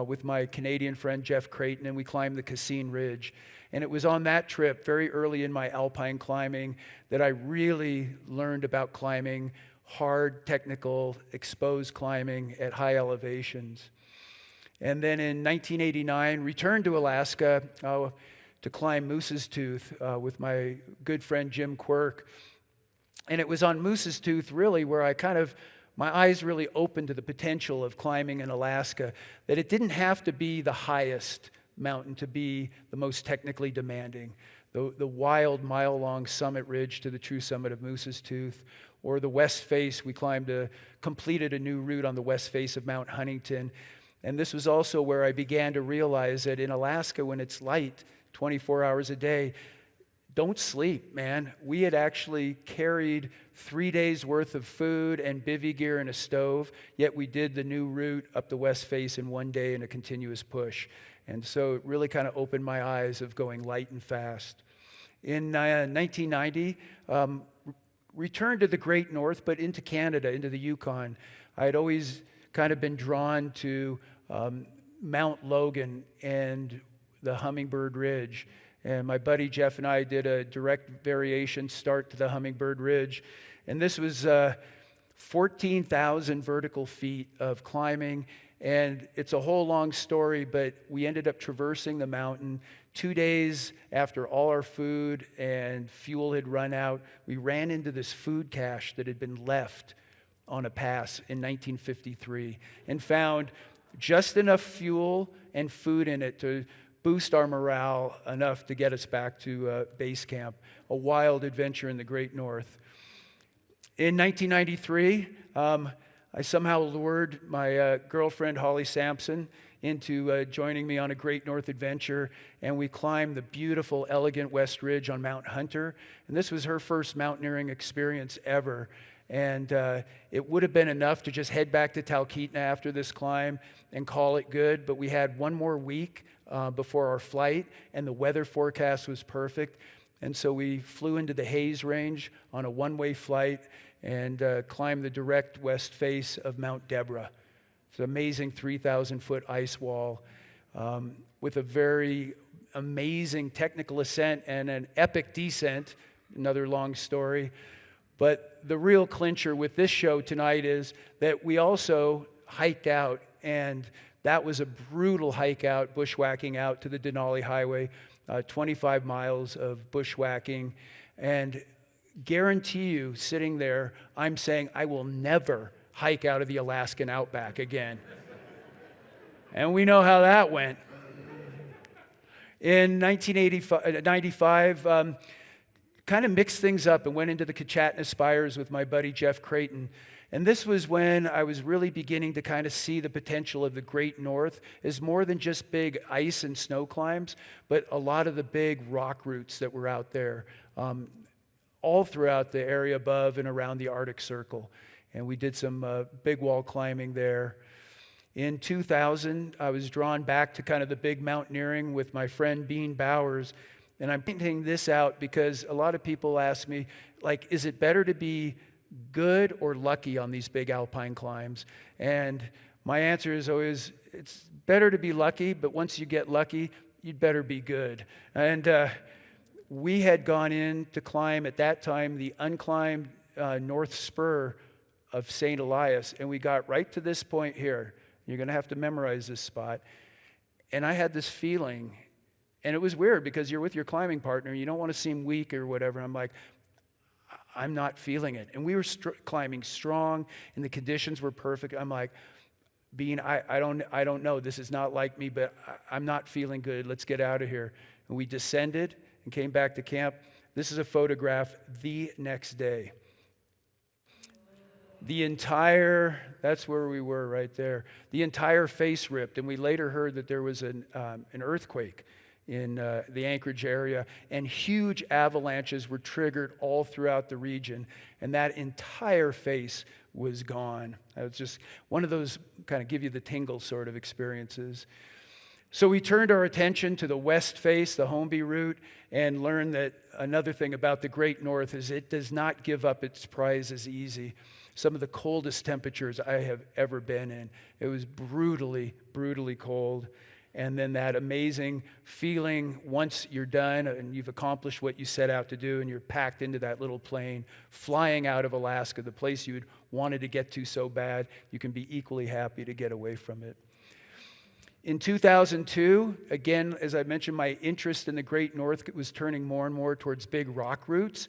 with my Canadian friend Jeff Creighton, and we climbed the Cassine Ridge. And it was on that trip, very early in my alpine climbing, that I really learned about climbing hard, technical, exposed climbing at high elevations. And then in 1989, returned to Alaska to climb Moose's Tooth with my good friend Jim Quirk. And it was on Moose's Tooth really where my eyes really opened to the potential of climbing in Alaska, that it didn't have to be the highest mountain to be the most technically demanding. The wild mile-long summit ridge to the true summit of Moose's Tooth, or the west face, we completed a new route on the west face of Mount Huntington. And this was also where I began to realize that in Alaska, when it's light, 24 hours a day, don't sleep, man. We had actually carried 3 days worth of food and bivy gear and a stove, yet we did the new route up the west face in 1 day in a continuous push. And so it really kind of opened my eyes of going light and fast. In 1990, returned to the Great North, but into Canada, into the Yukon. I had always kind of been drawn to Mount Logan and the Hummingbird Ridge. And my buddy Jeff and I did a direct variation start to the Hummingbird Ridge. And this was 14,000 vertical feet of climbing. And it's a whole long story, but we ended up traversing the mountain 2 days after all our food and fuel had run out. We ran into this food cache that had been left on a pass in 1953 and found just enough fuel and food in it to boost our morale enough to get us back to base camp. A wild adventure in the Great North. In 1993, I somehow lured my girlfriend, Holly Sampson, into joining me on a Great North adventure, and we climbed the beautiful, elegant West Ridge on Mount Hunter. And this was her first mountaineering experience ever. And it would have been enough to just head back to Talkeetna after this climb and call it good, but we had one more week before our flight, and the weather forecast was perfect. And so we flew into the Hayes Range on a one-way flight and climbed the direct west face of Mount Deborah. It's an amazing 3,000-foot ice wall with a very amazing technical ascent and an epic descent, another long story. But the real clincher with this show tonight is that we also hiked out, and that was a brutal hike out, bushwhacking out to the Denali Highway, 25 miles of bushwhacking. And guarantee you, sitting there, I'm saying I will never hike out of the Alaskan outback again. And we know how that went. In 1995, kind of mixed things up and went into the Talkeetna spires with my buddy Jeff Creighton. And this was when I was really beginning to kind of see the potential of the Great North as more than just big ice and snow climbs, but a lot of the big rock routes that were out there, all throughout the area above and around the Arctic Circle. And we did some big wall climbing there. In 2000, I was drawn back to kind of the big mountaineering with my friend Bean Bowers. And I'm pointing this out because a lot of people ask me, like, is it better to be good or lucky on these big alpine climbs? And my answer is always, it's better to be lucky, but once you get lucky, you'd better be good. And we had gone in to climb, at that time, the unclimbed North Spur of St. Elias, and we got right to this point here. You're going to have to memorize this spot. And I had this feeling, and it was weird because you're with your climbing partner, you don't want to seem weak or whatever. I'm like, I'm not feeling it. And we were climbing strong, and the conditions were perfect. I'm like, Bean, I don't know. This is not like me, but I'm not feeling good. Let's get out of here. And we descended and came back to camp. This is a photograph the next day. That's where we were right there. The entire face ripped, and we later heard that there was an earthquake in the Anchorage area, and huge avalanches were triggered all throughout the region, and that entire face was gone. It was just one of those kind of give you the tingle sort of experiences. So we turned our attention to the west face, the Holmby route, and learned that another thing about the Great North is it does not give up its prizes easy. Some of the coldest temperatures I have ever been in. It was brutally, brutally cold. And then that amazing feeling once you're done and you've accomplished what you set out to do and you're packed into that little plane, flying out of Alaska, the place you'd wanted to get to so bad, you can be equally happy to get away from it. In 2002, again, as I mentioned, my interest in the Great North was turning more and more towards big rock routes.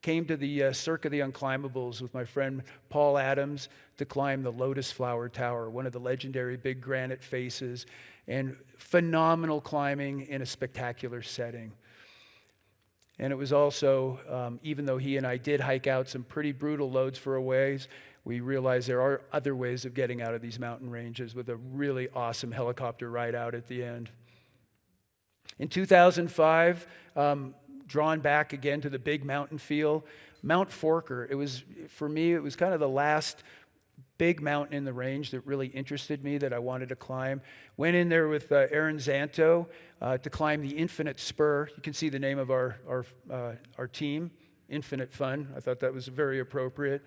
Came to the Cirque of the Unclimbables with my friend Paul Adams to climb the Lotus Flower Tower, one of the legendary big granite faces, and phenomenal climbing in a spectacular setting. And it was also, even though he and I did hike out some pretty brutal loads for a ways, we realized there are other ways of getting out of these mountain ranges with a really awesome helicopter ride out at the end. In 2005, drawn back again to the big mountain feel, Mount Forker. For me, it was kind of the last big mountain in the range that really interested me, that I wanted to climb. Went in there with Aaron Zanto to climb the Infinite Spur. You can see the name of our team, Infinite Fun. I thought that was very appropriate.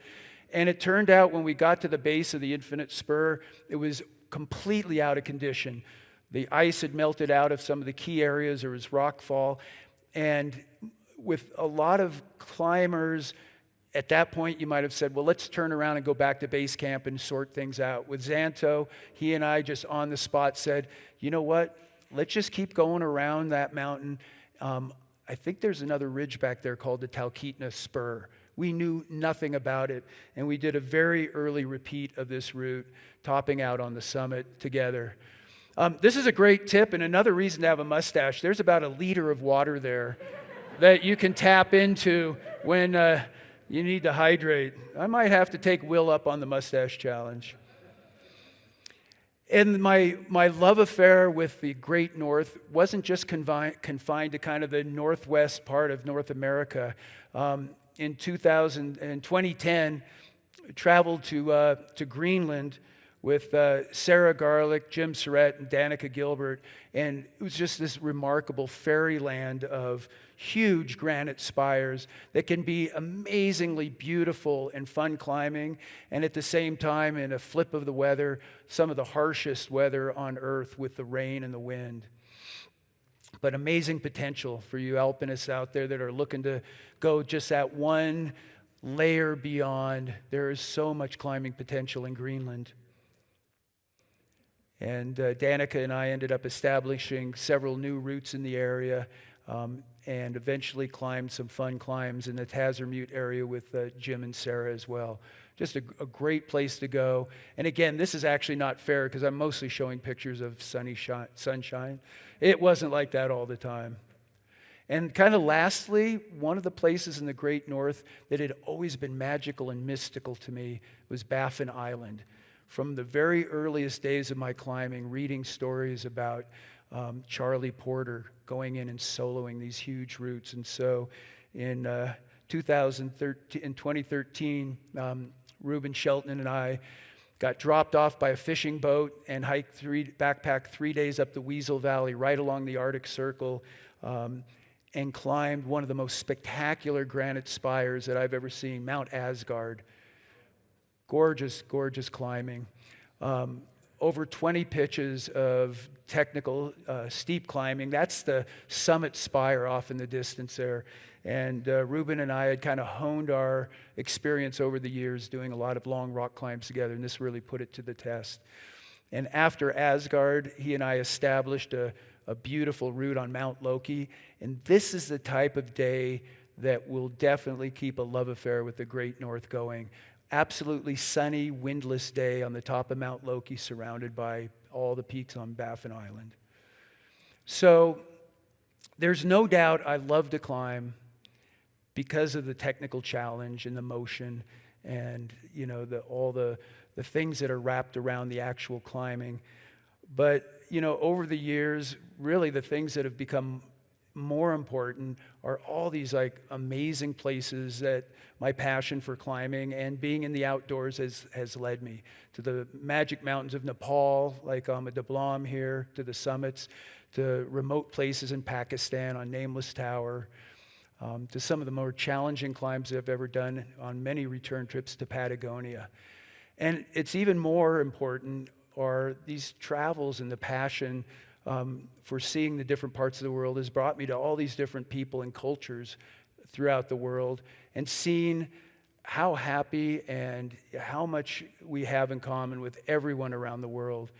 And it turned out when we got to the base of the Infinite Spur, it was completely out of condition. The ice had melted out of some of the key areas. There was rockfall. And with a lot of climbers, at that point, you might have said, well, let's turn around and go back to base camp and sort things out. With Zanto, he and I just on the spot said, you know what? Let's just keep going around that mountain. I think there's another ridge back there called the Talkeetna Spur. We knew nothing about it, and we did a very early repeat of this route, topping out on the summit together. This is a great tip, and another reason to have a mustache. There's about 1 liter of water there that you can tap into when you need to hydrate. I might have to take Will up on the mustache challenge. And my love affair with the Great North wasn't just confined to kind of the northwest part of North America. In 2010, traveled to Greenland with Sarah Garlick, Jim Surratt, and Danica Gilbert. And it was just this remarkable fairyland of huge granite spires that can be amazingly beautiful and fun climbing, and at the same time, in a flip of the weather, some of the harshest weather on Earth with the rain and the wind. But amazing potential for you alpinists out there that are looking to go just that one layer beyond. There is so much climbing potential in Greenland. And Danica and I ended up establishing several new routes in the area, and eventually climbed some fun climbs in the Tazermute area with Jim and Sarah as well. Just a great place to go. And again, this is actually not fair because I'm mostly showing pictures of sunshine. It wasn't like that all the time. And kind of lastly, one of the places in the Great North that had always been magical and mystical to me was Baffin Island. From the very earliest days of my climbing, reading stories about Charlie Porter going in and soloing these huge routes. And so in 2013, Reuben Shelton and I got dropped off by a fishing boat and backpacked 3 days up the Weasel Valley, right along the Arctic Circle, and climbed one of the most spectacular granite spires that I've ever seen, Mount Asgard. Gorgeous, gorgeous climbing. Over 20 pitches of technical steep climbing. That's the summit spire off in the distance there. And Reuben and I had kind of honed our experience over the years doing a lot of long rock climbs together, and this really put it to the test. And after Asgard, he and I established a beautiful route on Mount Loki, and this is the type of day that will definitely keep a love affair with the Great North going. Absolutely sunny, windless day on the top of Mount Loki, surrounded by all the peaks on Baffin Island. So there's no doubt I love to climb because of the technical challenge and the motion and all the things that are wrapped around the actual climbing. But over the years, really the things that have become more important are all these amazing places that my passion for climbing and being in the outdoors has led me to the magic mountains of Nepal, like the Blam here, to the summits, to remote places in Pakistan on Nameless Tower, to some of the more challenging climbs I've ever done on many return trips to Patagonia. And it's even more important are these travels and the passion for seeing the different parts of the world has brought me to all these different people and cultures throughout the world, and seeing how happy and how much we have in common with everyone around the world.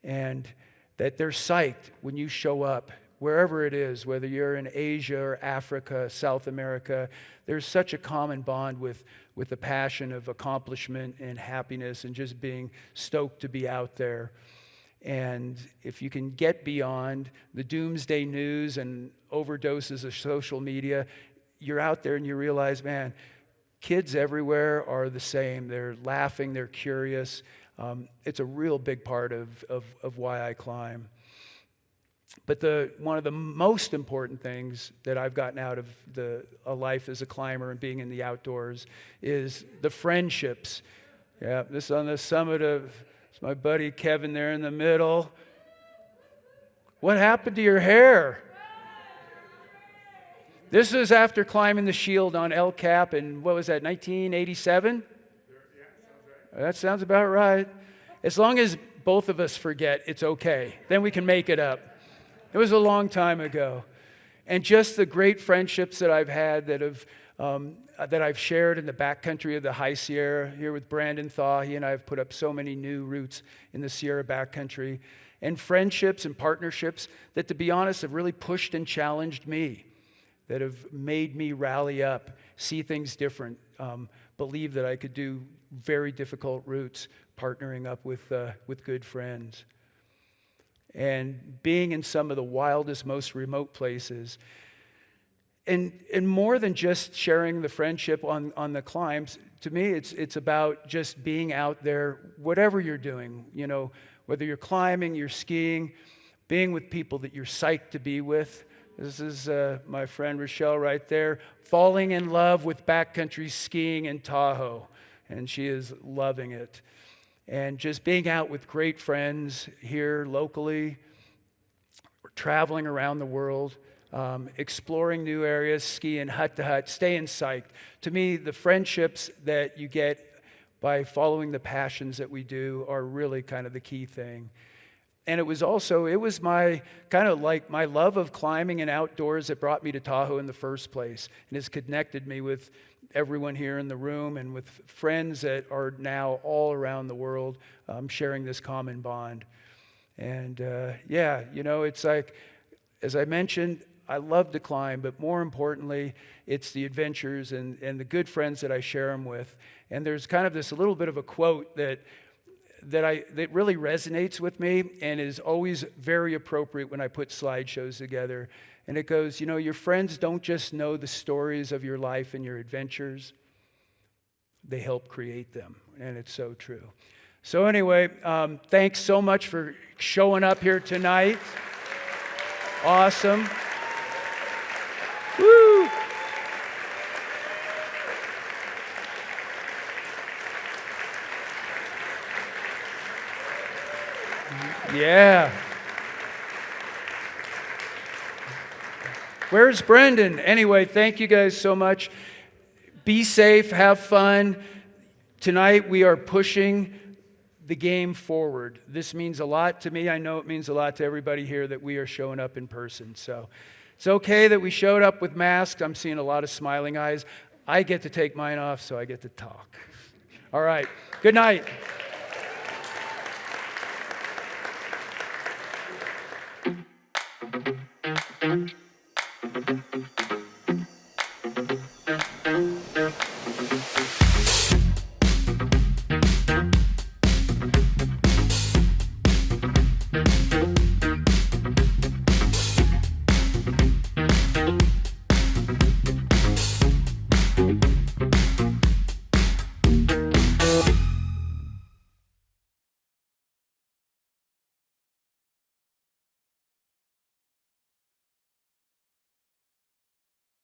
and that they're psyched when you show up, wherever it is, whether you're in Asia or Africa, South America. There's such a common bond with the passion of accomplishment and happiness and just being stoked to be out there. And if you can get beyond the doomsday news and overdoses of social media, you're out there and you realize, man, kids everywhere are the same. They're laughing, they're curious. It's a real big part of why I climb. But one of the most important things that I've gotten out of a life as a climber and being in the outdoors is the friendships. Yeah, this is on the summit of, it's my buddy Kevin there in the middle. What happened to your hair? This is after climbing the shield on El Cap in, what was that, 1987? That sounds about right. As long as both of us forget, it's okay. Then we can make it up. It was a long time ago. And just the great friendships that I've had that I've shared in the backcountry of the High Sierra, here with Brandon Thaw. He and I have put up so many new routes in the Sierra backcountry. And friendships and partnerships that, to be honest, have really pushed and challenged me, that have made me rally up, see things different, believe that I could do very difficult routes, partnering up with good friends. And being in some of the wildest, most remote places. And more than just sharing the friendship on the climbs, to me it's about just being out there, whatever you're doing, whether you're climbing, you're skiing, being with people that you're psyched to be with. This is my friend Rochelle right there, falling in love with backcountry skiing in Tahoe, and she is loving it. And just being out with great friends here locally, or traveling around the world, exploring new areas, skiing hut to hut, staying psyched. To me, the friendships that you get by following the passions that we do are really kind of the key thing. And it was my kind of like my love of climbing and outdoors that brought me to Tahoe in the first place, and has connected me with everyone here in the room and with friends that are now all around the world, sharing this common bond. And it's like, as I mentioned, I love to climb, but more importantly, it's the adventures and the good friends that I share them with. And there's kind of this little bit of a quote that really resonates with me and is always very appropriate when I put slideshows together. And it goes, your friends don't just know the stories of your life and your adventures, they help create them. And it's so true. So anyway, thanks so much for showing up here tonight. Awesome. Woo! Yeah. Where's Brendan? Anyway, thank you guys so much. Be safe, have fun. Tonight we are pushing the game forward. This means a lot to me. I know it means a lot to everybody here that we are showing up in person. So it's okay that we showed up with masks. I'm seeing a lot of smiling eyes. I get to take mine off, so I get to talk. All right. Good night.